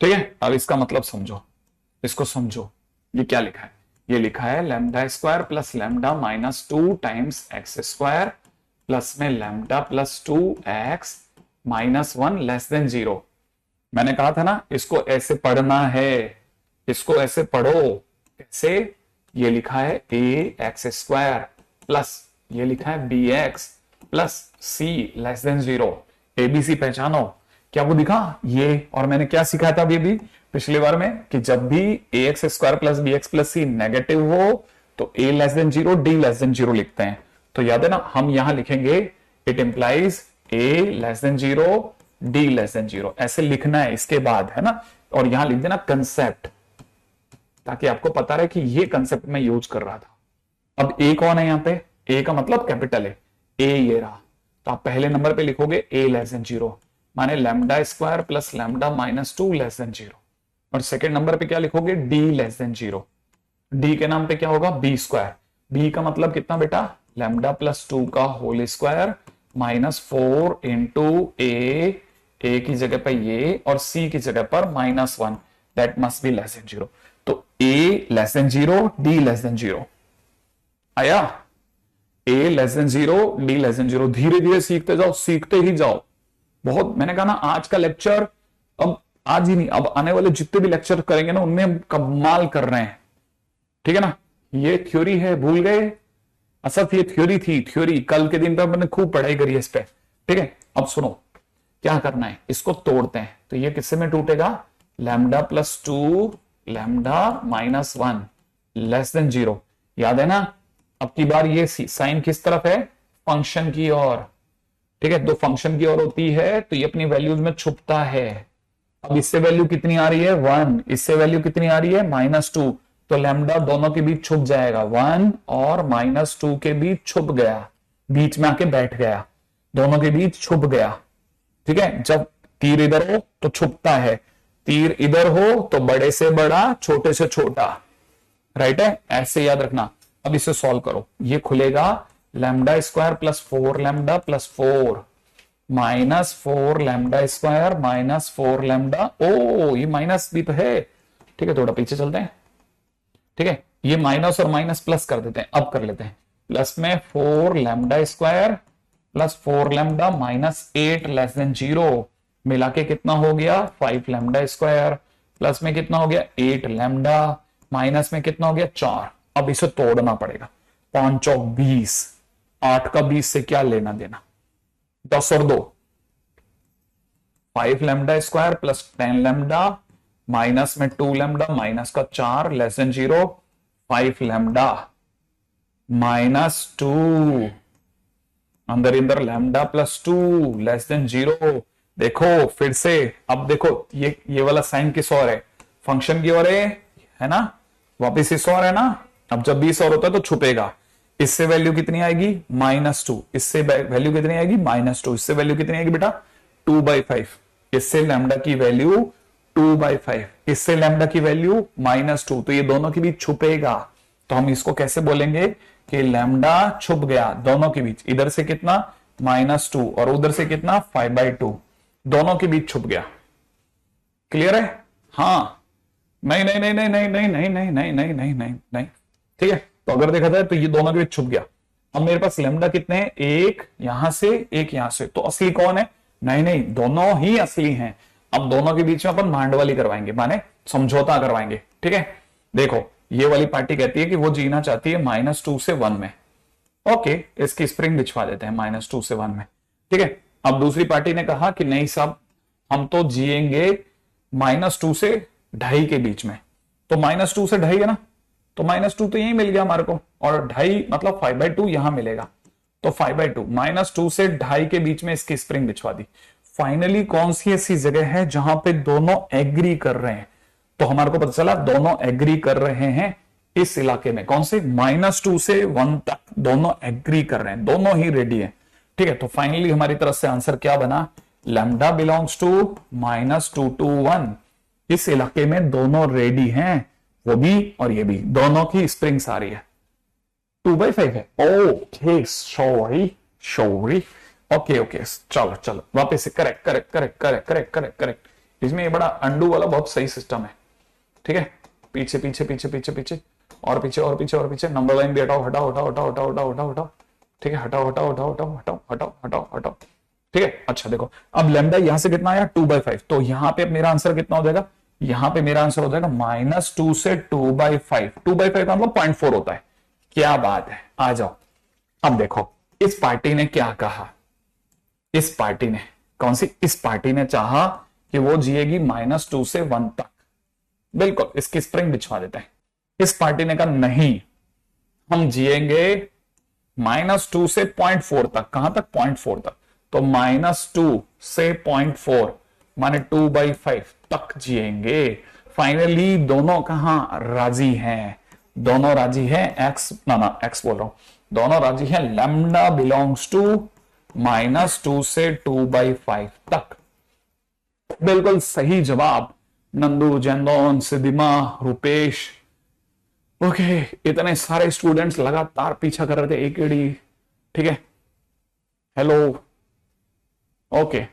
Speaker 2: ठीक है। अब इसका मतलब समझो, इसको समझो, ये क्या लिखा है, ये लिखा है lambda square plus lambda minus 2 times x square plus में lambda plus 2 x minus 1 less than 0। मैंने कहा था ना, इसको ऐसे पढ़ना है, इसको ऐसे पढ़ो, कैसे, ये लिखा है ए एक्स स्क्वायर प्लस ये लिखा है B x plus c less than 0। ABC पहचानो, क्या वो दिखा ये? और मैंने क्या सिखाया था अभी भी पिछली बार में कि जब भी a x square plus b x plus c negative हो तो a less than 0 D less than 0 लिखते हैं। तो याद है ना, हम यहां लिखेंगे it implies A less than 0 D less than 0, ऐसे लिखना है इसके बाद, है ना। और यहां लिख देना कंसेप्ट, ताकि आपको पता रहे कि ये कंसेप्ट मैं यूज कर रहा था। अब ए कौन है? यहां पे ए का मतलब कैपिटल है, ए ये रहा। तो आप पहले नंबर पे लिखोगे ए लेस देन 0, माने lambda square plus lambda minus 2 less than 0। और सेकेंड नंबर पे क्या लिखोगे? D less than 0। डी के नाम पे क्या होगा? B square. बी का मतलब कितना बेटा? लैम्डा प्लस 2 का होल स्क्वायर माइनस 4 इंटू ए की जगह पर ये और सी की जगह पर -1, that must be less than 0। तो a less than 0 D less than 0 आया। A less than 0 D less than 0। धीरे धीरे सीखते जाओ, सीखते ही जाओ। बहुत, मैंने कहा ना आज का लेक्चर, अब आज ही नहीं, अब आने वाले जितने भी लेक्चर करेंगे ना उनमें हम कमाल कर रहे हैं, ठीक है ना। ये थ्योरी है, भूल गए? असल ये थ्योरी थी, थ्योरी कल के दिन पे मैंने खूब पढ़ाई करी है इस पे, ठीक है। अब सुनो क्या करना है, इसको तोड़ते हैं। तो ये किससे में टूटेगा? Lambda plus 2 lambda -1 less than 0, याद है ना। अब की बार ये साइन किस तरफ है? फंक्शन की ओर, ठीक है। तो फंक्शन की ओर होती है तो ये अपनी वैल्यूज में छुपता है। अब इससे वैल्यू कितनी आ रही है? 1, इससे वैल्यू कितनी आ रही है? -2। तो लैम्डा दोनों के बीच छुप जाएगा, 1 और -2 के बीच छुप गया, बीच में आके बैठ गया, दोनों के बीच छुप गया, ठीक है। जब तीर इधर हो तो छुपता है, तीर इधर हो तो बड़े से बड़ा छोटे से छोटा, राइट है, ऐसे याद रखना। अब इसे सॉल्व करो, ये खुलेगा lambda square plus 4 lambda plus 4 -4 lambda square -4 lambda. ओ ये माइनस भी तो है, ठीक है। थोड़ा पीछे चलते हैं, ठीक है। ये माइनस और माइनस प्लस कर देते हैं, अब कर लेते हैं। प्लस में 4 lambda square plus 4 lambda -8 less than 0 मिला के कितना हो गया? 5 लैम्डा स्क्वायर प्लस में कितना हो गया? 8 लैम्डा माइनस में कितना हो गया? 4। अब इसे तोड़ना पड़ेगा। 5 और 20, 8 का 20 से क्या लेना देना? 10 और 2 5 lambda square plus 10 lambda minus में 2 लैम्डा माइनस का 4 लेस देन 0, 5 लैम्डा -2 अंदर Inder lambda plus 2 less than 0। देखो फिर से, अब देखो ये वाला साइन किस और है? फंक्शन की ओर है ना, वापिस इस और है ना। अब जब 20 और होता है तो छुपेगा। इससे वैल्यू कितनी आएगी? -2। इससे वैल्यू कितनी आएगी? -2। इससे वैल्यू कितनी आएगी बेटा? 2/5। इससे लैम्डा की वैल्यू 2/5, इससे लैम्डा की वैल्यू -2। तो ये दोनों के बीच छुपेगा। तो हम इसको कैसे बोलेंगे कि लैम्डा छुप गया दोनों के बीच। इधर से कितना? -2 और उधर से कितना? 5/2, दोनों के बीच छुप गया। क्लियर है? हाँ, नहीं नहीं नहीं नहीं नहीं नहीं नहीं नहीं नहीं नहीं नहीं नहीं नहीं, ठीक है। तो अगर देखा जाए तो ये दोनों के बीच छुप गया। अब मेरे पास लैम्डा कितने हैं? एक यहां से एक यहां से, तो असली कौन है? नहीं नहीं, दोनों ही असली हैं। अब दोनों के बीच में अपन मांडवाली करवाएंगे, माने समझौता करवाएंगे, ठीक है। देखो ये वाली पार्टी कहती है कि वो जीना चाहती है -2 से 1 में, ओके, इसकी स्प्रिंग बिछवा देते हैं -2 से 1 में, ठीक है। अब दूसरी पार्टी ने कहा कि नहीं साहब, हम तो जिएंगे -2 से 2.5 के बीच में। तो -2 से 2.5 है ना, तो -2 तो यही मिल गया हमारे को, और 2.5 मतलब 5/2 यहां मिलेगा। तो 5/2 -2 से 2.5 के बीच में इसकी स्प्रिंग बिछवा दी। फाइनली कौन सी ऐसी जगह है जहां पे दोनों एग्री कर रहे हैं? तो हमारे को पता चला दोनों एग्री कर रहे हैं इस इलाके में। कौन से? -2 से 1 तक दोनों एग्री कर रहे हैं, दोनों ही रेडी हैं, ठीक है। तो फाइनली हमारी तरफ से आंसर क्या बना? Lambda belongs to -2 to 1। इस इलाके में दोनों रेडी हैं, वो भी और ये भी, दोनों की स्प्रिंग्स आ रही है। 2/5 है। Okay sorry sorry, okay okay, चलो चलो वापस से correct correct correct correct correct correct correct. इसमें ये बड़ा अंडू वाला बहुत सही सिस्टम है, ठीक है। पीछे पीछे पीछे पीछे पीछे और पीछे और पीछे और पीछे, नंबर लाइन भी हटाओ हटाओ हटाओ हटाओ हटाओ हटाओ हटाओ हटाओ, ठीक है। हटाओ हटाओ हटाओ हटाओ हटाओ हटाओ हटाओ हटाओ, ठीक है। अच्छा देखो, अब लैम्डा यहां से कितना आया? 2/5। तो यहां पे मेरा आंसर कितना हो जाएगा? यहां पे मेरा आंसर हो जाएगा -2 से 2/5। 2/5 का मतलब 0.4 होता है। क्या बात है, आ जाओ। अब देखो इस पार्टी ने क्या कहा, इस पार्टी ने, कौन सी, इस पार्टी ने चाहा कि वो जिएगी -2 से 1 तक, बिल्कुल इसकी स्प्रिंग बिछवा देते हैं। इस पार्टी ने कहा नहीं, हम जिएंगे -2 से 0.4 तक, कहां तक, 0.4 तक, तो -2 से 0.4 माने 2/5 तक जिएंगे। फाइनली दोनों कहां राजी हैं, दोनों राजी हैं, एक्स ना एक्स बोल रहा हूं, दोनों राजी हैं लैम्डा बिलोंग्स टू -2 से 2/5 तक। बिल्कुल सही जवाब नंदू, जैनदौन, सिद्धिमा, रुपेश। ओके, इतने सारे स्टूडेंट्स लगातार पीछा कर रहे थे एकेडी, ठीक है, हेलो, ओके।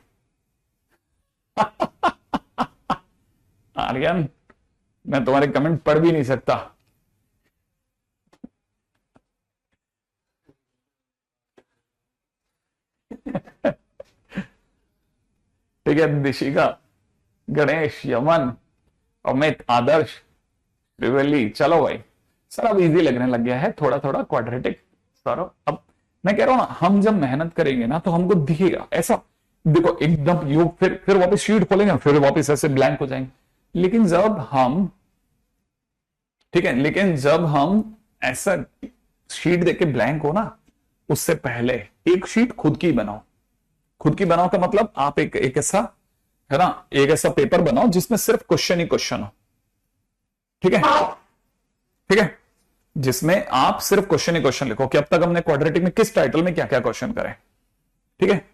Speaker 2: आर्यन, मैं तुम्हारे कमेंट पढ़ भी नहीं सकता। ठीक है, दिशिका, गणेश, यमन, अमित, आदर्श, त्रिवेली, चलो भाई, सर अब इजी लगने लग गया है थोड़ा थोड़ा क्वाड्रेटिक। सर अब मैं कह रहा हूं ना, हम जब मेहनत करेंगे ना तो हमको दिखेगा ऐसा, देखो एकदम यू फिर वापस शीट खोलेंगे, फिर वापस ऐसे ब्लैंक हो जाएंगे। लेकिन जब हम, ठीक है, लेकिन जब हम ऐसा शीट देके ब्लैंक हो ना, उससे पहले एक शीट खुद की बनाओ। खुद की बनाओ का मतलब आप एक ऐसा है ना, एक ऐसा पेपर बनाओ जिसमें सिर्फ क्वेश्चन ही क्वेश्चन हो, ठीक है, ठीक है, जिसमें आप सिर्फ क्वेश्चन ही क्वेश्चन लिखो कि अब तक हमने क्वाड्रेटिक में किस टाइटल में क्या क्या क्वेश्चन करे, ठीक है,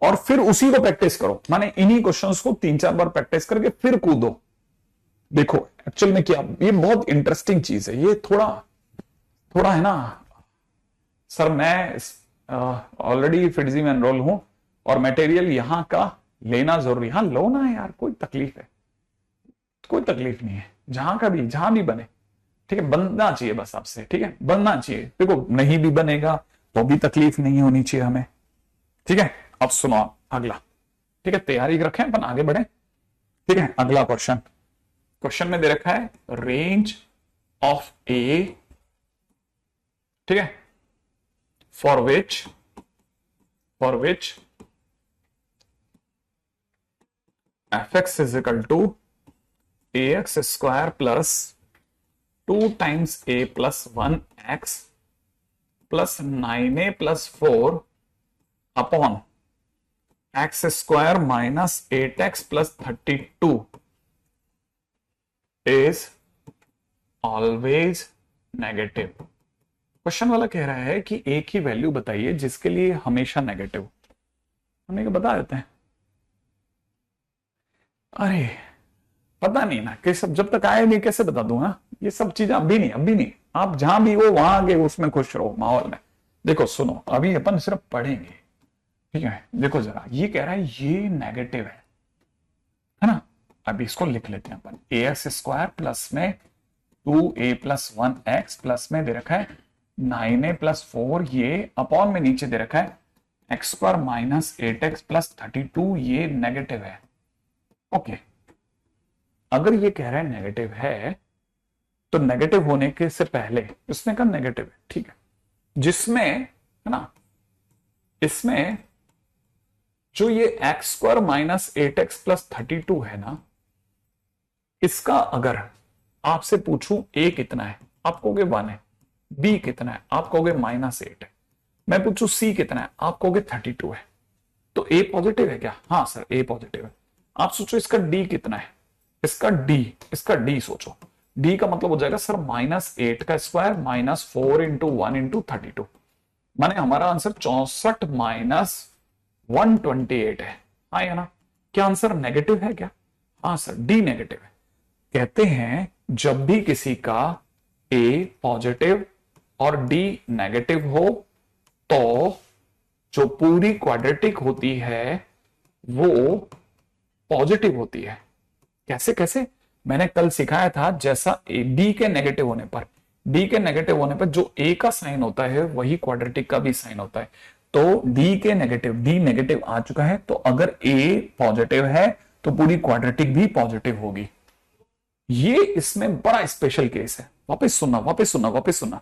Speaker 2: और फिर उसी को प्रैक्टिस करो, माने इन्हीं क्वेश्चंस को 3-4 बार प्रैक्टिस करके फिर कूदो। देखो एक्चुअल में क्या, ये बहुत इंटरेस्टिंग चीज है, ये थोड़ा थोड़ा है ना। सर मैं ऑलरेडी फिटजी में एनरोल हूं और मटेरियल यहां का लेना जरूरी, हाँ लो ना यार, कोई तकलीफ है, कोई तकलीफ नहीं है, जहां का भी, जहां भी बने, ठीक है, बनना चाहिए बस आपसे, ठीक है, बनना चाहिए। देखो नहीं भी बनेगा तो भी तकलीफ नहीं होनी चाहिए हमें, ठीक है। अब सुनो अगला, ठीक है, तैयारी रखें अपन, आगे बढ़े, ठीक है। अगला क्वेश्चन, क्वेश्चन में दे रखा है रेंज ऑफ ए, ठीक है, for which fx is equal to ax square plus 2 times a plus 1x plus 9a plus 4 upon X square minus 8x plus 32 is always negative. Question वाला कह रहा है कि एक ही वैल्यू बताइए जिसके लिए हमेशा नेगेटिव, हमने क्या बता देते हैं। अरे पता नहीं ना कि सब जब तक आए नहीं कैसे बता दूंगा, ये सब चीजें अभी नहीं, आप जहां भी हो वहां आगे उसमें खुश रहो माहौल में। देखो सुनो, अभी अपन सिर्फ पढ़ेंगे, ठीक है। देखो जरा, ये कह रहा है ये नेगेटिव है ना, अभी इसको लिख लेते हैं अपन, ए एक्स स्क्वायर प्लस में 2a प्लस 1x प्लस में दे रखा है 9a प्लस 4, ये अपॉन में नीचे दे रखा है x square minus 8x plus 32, ये नेगेटिव है। ओके, अगर ये कह रहा है नेगेटिव है तो नेगेटिव होने के से पहले इसने कहा नेगेटिव है, ठीक है, जिसमें है ना, इसमें जो ये x square minus 8x plus 32 है ना, इसका अगर आपसे पूछूं a कितना है, आप कहोगे 1 है, b कितना है, आप कहोगे -8 है, मैं पूछूं c कितना है, आप कहोगे 32 है, तो a पॉजिटिव है क्या? हाँ सर a पॉजिटिव है। आप सोचो इसका d कितना है, इसका d सोचो, d का मतलब हो जाएगा सर -8 का स्क्वायर -4 इंटू 1 इंटू 32, माने हमारा आंसर 64 माइनस 128 है। हाँ या ना, क्या आंसर नेगेटिव है क्या? हाँ सर डी नेगेटिव है। कहते हैं जब भी किसी का ए पॉजिटिव और डी नेगेटिव हो तो जो पूरी क्वाड्रेटिक होती है वो पॉजिटिव होती है। कैसे कैसे? मैंने कल सिखाया था, जैसा डी के नेगेटिव होने पर जो ए का साइन होता है वही क्वाड्रेटिक का भी साइन होता है। तो डी नेगेटिव आ चुका है, तो अगर ए पॉजिटिव है तो पूरी क्वाड्रेटिक भी पॉजिटिव होगी। ये इसमें बड़ा स्पेशल केस है। वापस सुनना,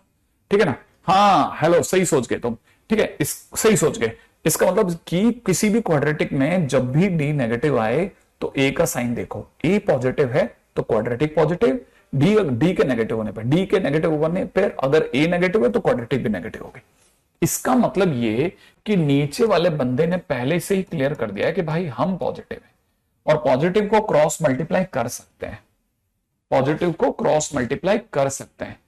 Speaker 2: ठीक है ना। हाँ हेलो, सही सोच गए तुम। ठीक है, इस सही सोच गए। इसका मतलब कि किसी भी क्वाड्रेटिक में जब भी डी नेगेटिव आए तो ए का साइन देखो, ए पॉजिटिव है तो क्वाड्रेटिक पॉजिटिव, डी डी के नेगेटिव होने पर, डी के नेगेटिव होने पर अगर ए नेगेटिव है तो क्वाड्रेटिक भी नेगेटिव होगी। इसका मतलब ये कि नीचे वाले बंदे ने पहले से ही क्लियर कर दिया है कि भाई हम पॉजिटिव है और पॉजिटिव को क्रॉस मल्टीप्लाई कर सकते हैं, पॉजिटिव को क्रॉस मल्टीप्लाई कर सकते हैं।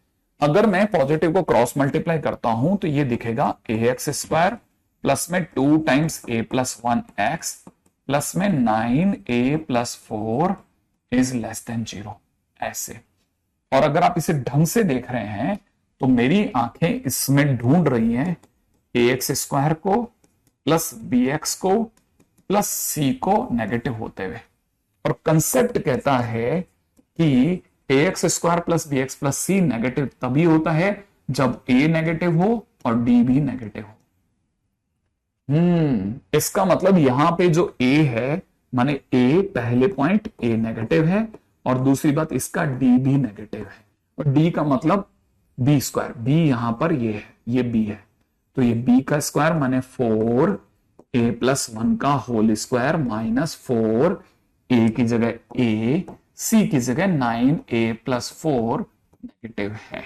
Speaker 2: अगर मैं पॉजिटिव को क्रॉस मल्टीप्लाई करता हूं तो ये दिखेगा ए एक्स स्क्वायर प्लस में 2 टाइम्स ए प्लस 1x प्लस में 9a plus 4 is less than 0, ऐसे। और अगर आप इसे ढंग से देख रहे हैं तो मेरी आंखें इसमें ढूंढ रही हैं ए एक्स स्क्वायर को प्लस बी एक्स को प्लस सी को नेगेटिव होते हुए। और कंसेप्ट कहता है कि a x square plus b x plus c negative तभी होता है जब ए नेगेटिव हो और डी भी नेगेटिव हो। इसका मतलब यहां पे जो ए है, माने ए पहले पॉइंट ए नेगेटिव है और दूसरी बात इसका डी भी नेगेटिव है, और डी का मतलब बी स्क्वायर, बी यहां पर ये है, ये बी है, तो ये बी का स्क्वायर माने 4 ए प्लस 1 का होल स्क्वायर माइनस 4 ए की जगह ए, सी की जगह 9a प्लस 4 नेगेटिव है।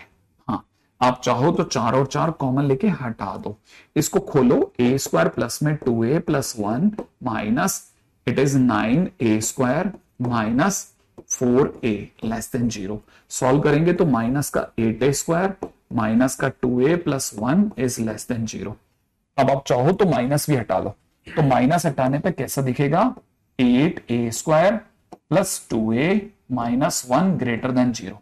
Speaker 2: हाँ, आप चाहो तो 4 और 4 कॉमन लेके हटा दो, इसको खोलो, ए स्क्वायर प्लस में 2a plus 1 minus it is 9a square minus 4a less than 0। Solve करेंगे तो माइनस का 8a स्क्वायर माइनस का 2a plus 1 is less than 0। अब आप चाहो तो माइनस भी हटा लो, तो माइनस हटाने पे कैसा दिखेगा, 8a square plus 2a minus 1 greater than 0।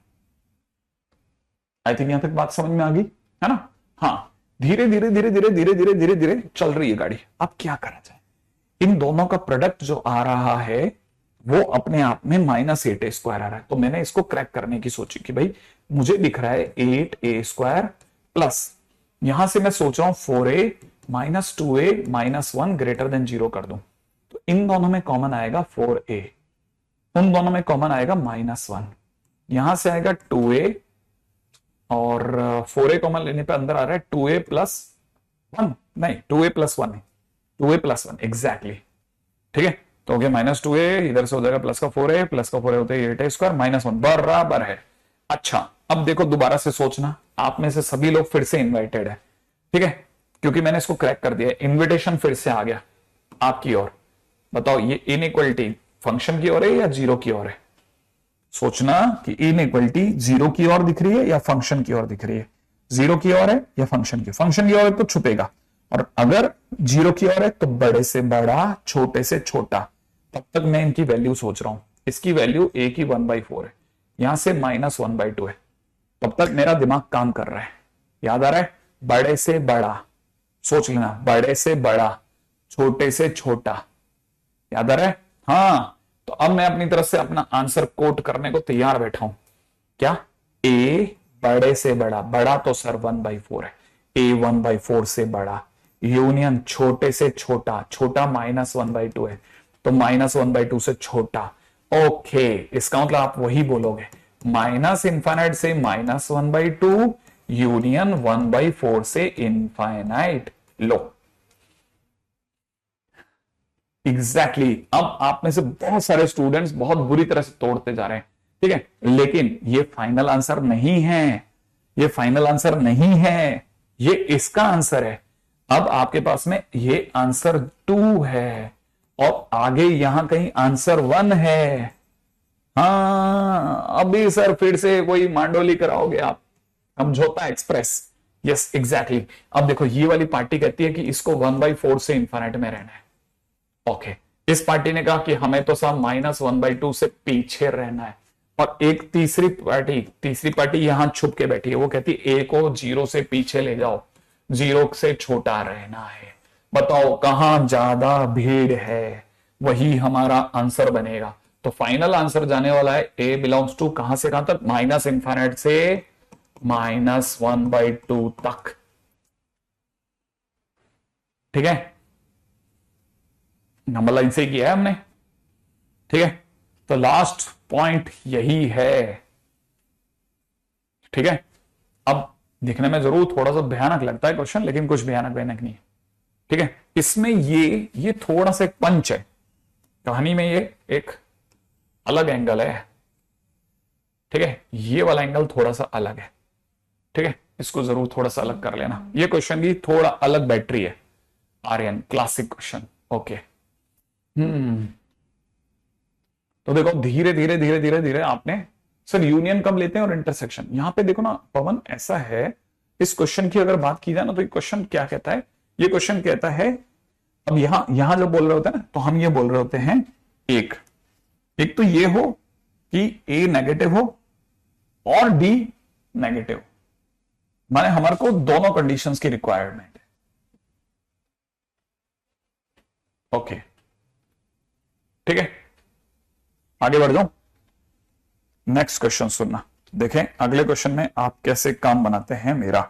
Speaker 2: I think यहां तक बात समझ में आ गई है ना। हाँ, धीरे धीरे धीरे धीरे धीरे धीरे धीरे धीरे चल रही है गाड़ी। अब क्या करा जाए, इन दोनों का प्रोडक्ट जो आ रहा है वो अपने आप में माइनस 8a स्क्वायर आ रहा है, तो मैंने इसको क्रैक करने की सोची कि भाई मुझे दिख रहा है 8a स्क्वायर प्लस, यहां से मैं सोच रहा हूं 4a minus 2a minus 1 greater than 0 कर दूं, तो इन दोनों में कॉमन आएगा 4a, उन दोनों में कॉमन आएगा माइनस 1, यहां से आएगा 2a और 4a कॉमन लेने पे अंदर आ रहा है 2a प्लस 1, नहीं 2a प्लस 1 है, 2a प्लस 1 एग्जैक्टली। ठीक है, तो हो गया माइनस 2a, इधर से हो जाएगा प्लस का 4a, प्लस का 4a होता है 8a स्क्वायर माइनस 1 बराबर है। अच्छा, अब देखो दोबारा से सोचना, आप में से सभी लोग फिर से इन्वाइटेड है, ठीक है, क्योंकि मैंने इसको क्रैक कर दिया, इन्विटेशन फिर से आ गया आपकी ओर। बताओ ये इनइक्वलिटी फंक्शन की ओर है या जीरो की ओर है, सोचना कि इनइक्वलिटी जीरो की ओर दिख रही है या फंक्शन की ओर दिख रही है, जीरो की ओर है या फंक्शन की ओर है तो छुपेगा, और अगर जीरो की ओर है तो बड़े से बड़ा छोटे से छोटा। तब तक मैं इनकी वैल्यू सोच रहा हूं, इसकी वैल्यू a की 1/4 है, यहां से माइनस 1/2 है, तब तक मेरा दिमाग काम कर रहा है, याद आ रहा है, बड़े से बड़ा सोच लेना, बड़े से बड़ा छोटे से छोटा, याद आ रहा है। हाँ, तो अब मैं अपनी तरफ से अपना आंसर कोट करने को तैयार बैठा हूं, क्या, a बड़े से बड़ा, बड़ा तो सर 1/4 है, a 1/4 से बड़ा, यूनियन छोटे से छोटा, छोटा माइनस 1/2 है तो माइनस 1/2 से छोटा। ओके, इसका मतलब आप वही बोलोगे, माइनस इनफाइनाइट से माइनस 1/2 यूनियन 1/4 से इनफाइनाइट। लो एग्जैक्टली अब आप में से बहुत सारे स्टूडेंट्स बहुत बुरी तरह से तोड़ते जा रहे हैं, ठीक है, लेकिन ये फाइनल आंसर नहीं है, ये फाइनल आंसर नहीं है, ये इसका आंसर है। अब आपके पास में ये आंसर 2 है और आगे यहां कहीं आंसर 1 है। हाँ, अभी सर फिर से कोई मांडोली कराओगे आप, समझौता एक्सप्रेस, यस एग्जैक्टली। अब देखो ये वाली पार्टी कहती है कि इसको 1/4 से इंफिनिट में रहना है, ओके, इस पार्टी ने कहा कि हमें तो सब माइनस 1/2 से पीछे रहना है, और एक तीसरी पार्टी यहां छुप के बैठी है, वो कहती है ए को 0 से पीछे ले जाओ, 0 से छोटा रहना है। बताओ कहां ज्यादा भीड़ है, वही हमारा आंसर बनेगा। तो फाइनल आंसर जाने वाला है ए बिलोंग्स टू कहां से कहां तक, माइनस इनफिनिट से माइनस 1/2 तक, ठीक है, नंबर लाइन से किया है हमने, ठीक है। तो लास्ट पॉइंट यही है, ठीक है। अब दिखने में जरूर थोड़ा सा भयानक लगता है क्वेश्चन, लेकिन कुछ भयानक भयानक नहीं है। ठीक है, इसमें ये थोड़ा सा एक पंच है कहानी में, ये एक अलग एंगल है। ठीक है, ये वाला एंगल थोड़ा सा अलग है। ठीक है, इसको जरूर थोड़ा सा अलग कर लेना। ये क्वेश्चन की थोड़ा अलग बैटरी है, आर्यन क्लासिक क्वेश्चन। ओके, तो देखो धीरे धीरे धीरे धीरे धीरे आपने, सर यूनियन कब लेते हैं और इंटरसेक्शन, यहां पे देखो ना पवन, ऐसा है इस क्वेश्चन की अगर बात की जाए ना, तो ये क्वेश्चन क्या कहता है, ये क्वेश्चन कहता है, अब यहां जो बोल रहे होते हैं ना, तो हम ये बोल रहे होते हैं एक एक तो ये हो कि ए नेगेटिव हो और डी नेगेटिव, माने हमारे को दोनों कंडीशंस की रिक्वायरमेंट है। ओके, ठीक है, आगे बढ़ जाओ। नेक्स्ट क्वेश्चन सुनना, देखें अगले क्वेश्चन में आप कैसे काम बनाते हैं मेरा।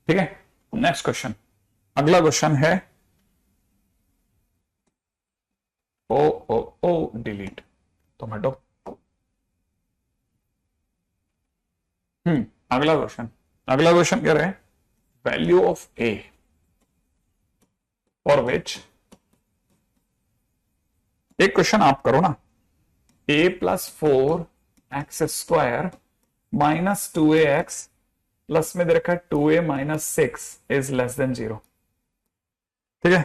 Speaker 2: ठीक है, नेक्स्ट क्वेश्चन, अगला क्वेश्चन है ओ ओ ओ डिलीट, तो हटो। अगला क्वेश्चन कह रहे हैं value of a for which, एक क्वेश्चन आप करो ना, a plus 4x square minus 2ax plus में दे रखा है 2a minus 6 is less than 0। ठीक है,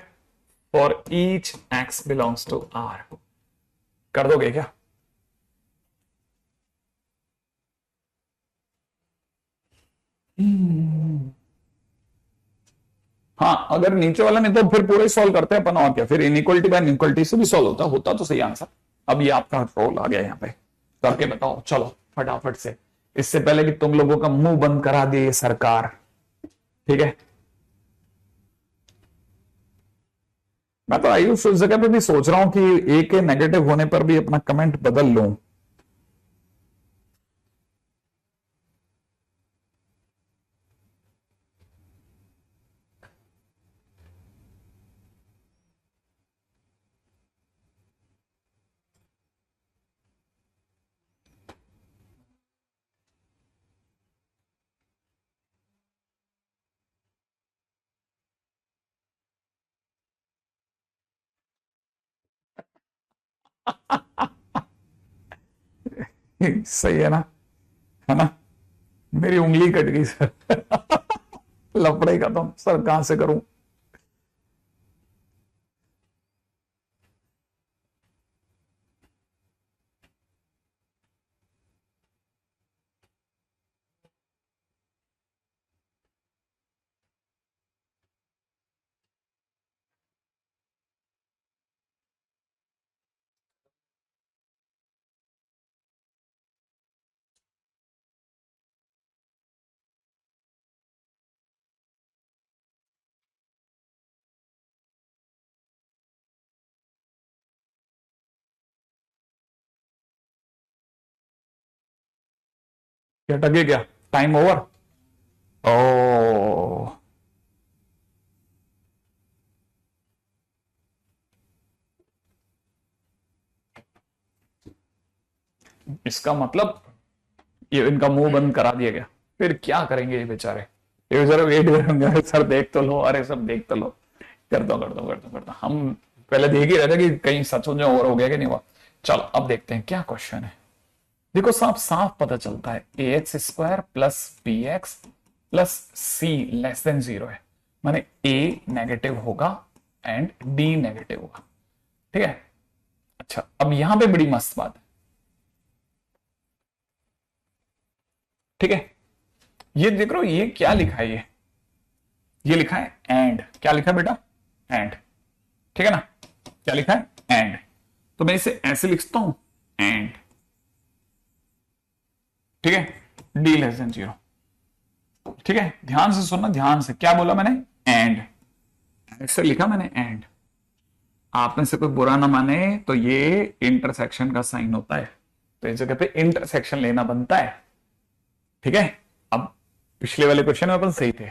Speaker 2: for each x belongs to R, कर दोगे क्या? हाँ, अगर नीचे वाला नहीं तो फिर पूरे सॉल्व करते हैं अपन, और क्या, फिर इनइक्वालिटी बाय इनइक्वालिटी से भी सॉल्व होता तो सही आंसर। अब ये आपका रोल आ गया यहाँ पे, करके बताओ चलो फटाफट से, इससे पहले कि तुम लोगों का मुंह बंद करा दे ये सरकार। ठीक है, मैं तो आयुष उस जगह पे भी सोच रहा हूं कि ए के नेगेटिव होने पर भी अपना कमेंट बदल लूं। सही है ना, है ना, मेरी उंगली कट गई सर। लफड़े का तो सर कहां से करूं। क्या टके क्या, टाइम ओवर। ओ, इसका मतलब ये इनका मुंह बंद करा दिया गया, फिर क्या करेंगे ये बेचारे वेट करेंगे, सर देख तो लो, अरे सब देख तो लो, कर दो। हम पहले देख ही रहे थे कि कहीं सच में ओवर हो गया कि नहीं हुआ। चलो अब देखते हैं क्या क्वेश्चन है। देखो साफ साफ पता चलता है a x square plus b x plus c less than 0 है, माने ए नेगेटिव होगा एंड डी नेगेटिव होगा। ठीक है, अच्छा अब यहां पे बड़ी मस्त बात है। ठीक है, ये देख रहे हो ये क्या लिखा है, ये लिखा है एंड, क्या लिखा है बेटा, एंड। ठीक है ना, क्या लिखा है, एंड, तो मैं इसे ऐसे लिखता हूं एंड। ठीक है, डी लेस देन 0। ठीक है, ध्यान से सुनना, ध्यान से, क्या बोला मैंने, एंड, ऐसे लिखा मैंने एंड। आप में से कोई बुरा ना माने तो ये इंटरसेक्शन का साइन होता है, तो इस जगह पे इंटरसेक्शन लेना बनता है। ठीक है, अब पिछले वाले क्वेश्चन में अपन सही थे।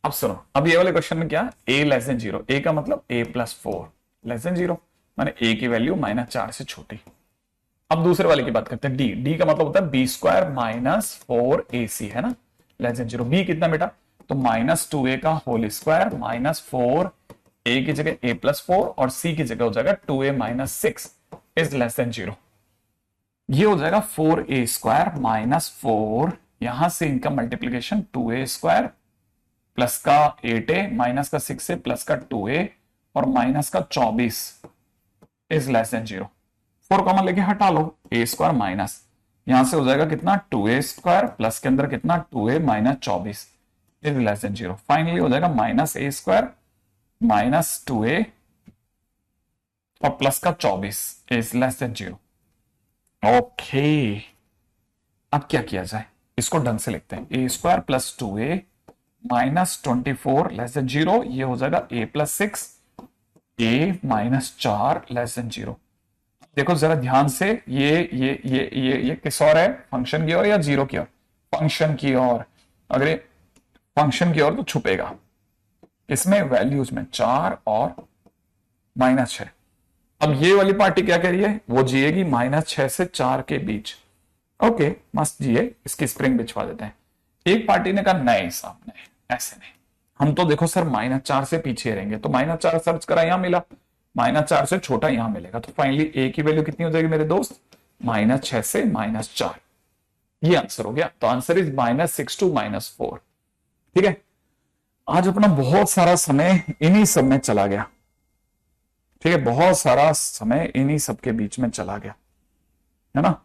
Speaker 2: अब सुनो, अब ये वाले क्वेश्चन में क्या, a लेस देन 0, a का मतलब a प्लस 4 लेस देन 0, माने a की वैल्यू -4 से छोटी। अब दूसरे वाले की बात करते हैं, d का मतलब होता है b स्क्वायर माइनस 4ac, है ना, लेस देन 0। बी कितना बेटा, तो -2a का होल स्क्वायर -4 a की जगह a+4 और c की जगह हो जाएगा 2a-6 इज लेस देन 0। ये हो जाएगा 4a स्क्वायर -4, यहां से इनका मल्टीप्लीकेशन 2a स्क्वायर प्लस का 8a माइनस का 6a प्लस का 2a और माइनस का 24 इज लेस देन 0। 4 कॉमन लेके हटा लो, a स्क्वायर माइनस यहां से हो जाएगा कितना 2a स्क्वायर प्लस के अंदर कितना 2a minus 24 is less than 0। Finally हो जाएगा -a स्क्वायर -2a और प्लस का 24 इज लेस देन 0। ओके, अब क्या किया जाए, इसको ढंग से लिखते हैं। a square plus 2a minus 24 less than 0, ये हो जाएगा a+6 a -4 लेस देन 0। देखो जरा ध्यान से, ये किस और है, फंक्शन की ओर या जीरो की ओर, फंक्शन की ओर। अगर फंक्शन की ओर तो छुपेगा इसमें वैल्यूज में 4 और -6। अब ये वाली पार्टी क्या कह रही है, वो जिएगी -6 से 4 के बीच। ओके मस्त जिए, इसकी स्प्रिंग बिछवा देते हैं। एक पार्टी ने कहा नहीं साहब नहीं, ऐसे नहीं, हम तो देखो सर -4 से पीछे रहेंगे, तो -4 सर्च करा, यहां मिला, -4 से छोटा यहां मिलेगा, तो फाइनली ए की वैल्यू कितनी हो जाएगी मेरे दोस्त, -6 से -4। ये आंसर हो गया। तो आंसर इज -6 to -4। ठीक है, आज अपना बहुत सारा समय इन्हीं सब में चला गया। ठीक है, बहुत सारा समय इन्हीं सब के बीच में चला गया, है ना।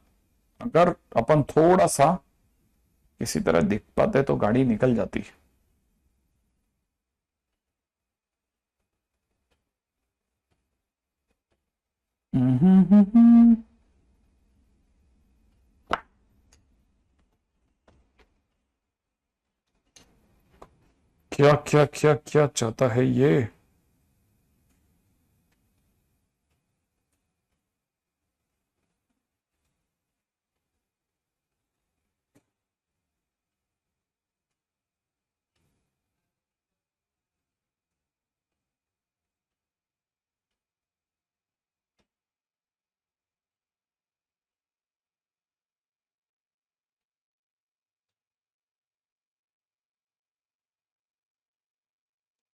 Speaker 2: अगर अपन थोड़ा सा किसी तरह दिख पाते तो गाड़ी निकल जाती। क्या क्या क्या क्या चाहता है ये।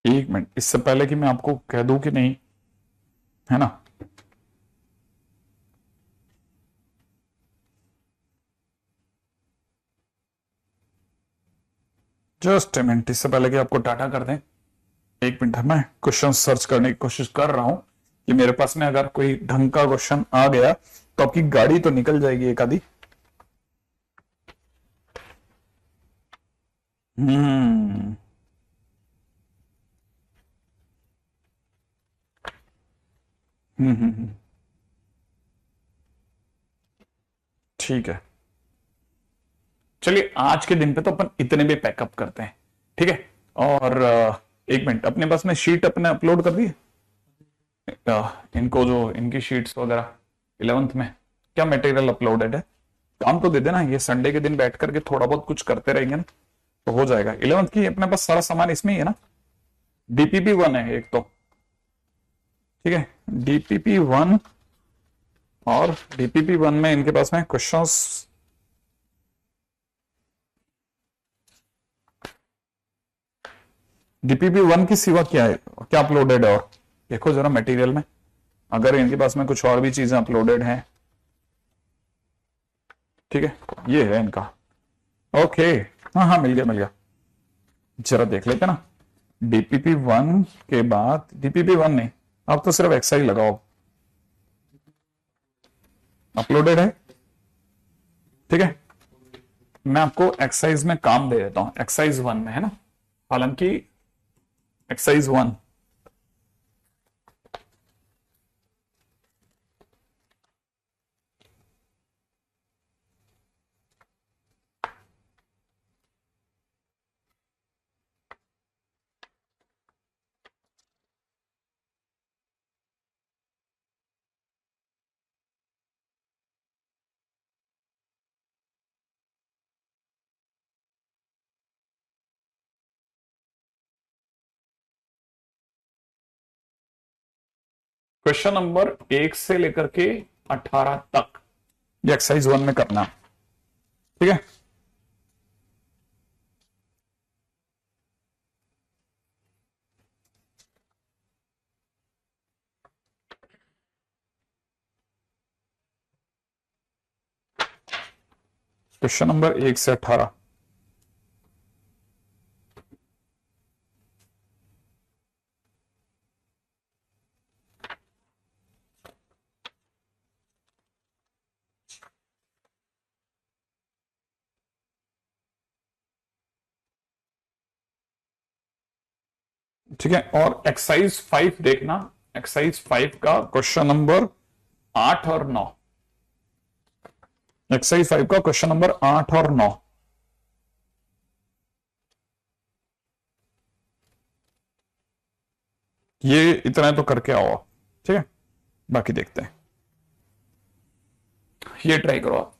Speaker 2: एक मिनट, इससे पहले कि मैं आपको कह दूं कि नहीं, है ना, जस्ट ए मिनट, इससे पहले कि आपको टाटा कर दें, एक मिनट, मैं क्वेश्चन सर्च करने की कोशिश कर रहा हूं कि मेरे पास में अगर कोई ढंग का क्वेश्चन आ गया तो आपकी गाड़ी तो निकल जाएगी एक आधी। हम्म ठीक है, चलिए आज के दिन पे तो अपन इतने भी पैकअप करते हैं। ठीक है, और एक मिनट, अपने पास में शीट अपने अपलोड कर दी इनको, जो इनकी शीट्स वगैरह 11th में क्या मटेरियल अपलोडेड है, काम तो दे देना। ये संडे के दिन बैठ करके थोड़ा बहुत कुछ करते रहेंगे ना तो हो जाएगा। 11th की अपने पास सारा सामान इसमें ही है ना। DPP1 है एक तो, ठीक है, DPP1, और DPP1 में इनके पास में क्वेश्चंस DPP1 की सिवा क्या है, क्या अपलोडेड है, और देखो जरा मटेरियल में अगर इनके पास में कुछ और भी चीजें अपलोडेड हैं। ठीक है, ये है इनका। ओके, हाँ हाँ मिल गया मिल गया, जरा देख लेते ना। DPP1 के बाद DPP1 नहीं, अब तो सिर्फ एक्सरसाइज लगाओ, अपलोडेड है। ठीक है, मैं आपको एक्सरसाइज में काम दे देता हूं, एक्सरसाइज 1 में है ना, हालांकि एक्सरसाइज 1 क्वेश्चन नंबर 1 से लेकर के 18 तक ये एक्सरसाइज 1 में करना। ठीक है, क्वेश्चन नंबर 1 से 18। ठीक है, और एक्सरसाइज 5 देखना। एक्सरसाइज 5 का क्वेश्चन नंबर 8 और 9। एक्सरसाइज 5 का क्वेश्चन नंबर 8 और 9। ये इतना तो करके आओ, ठीक है, बाकी देखते हैं। ये ट्राई करो आप।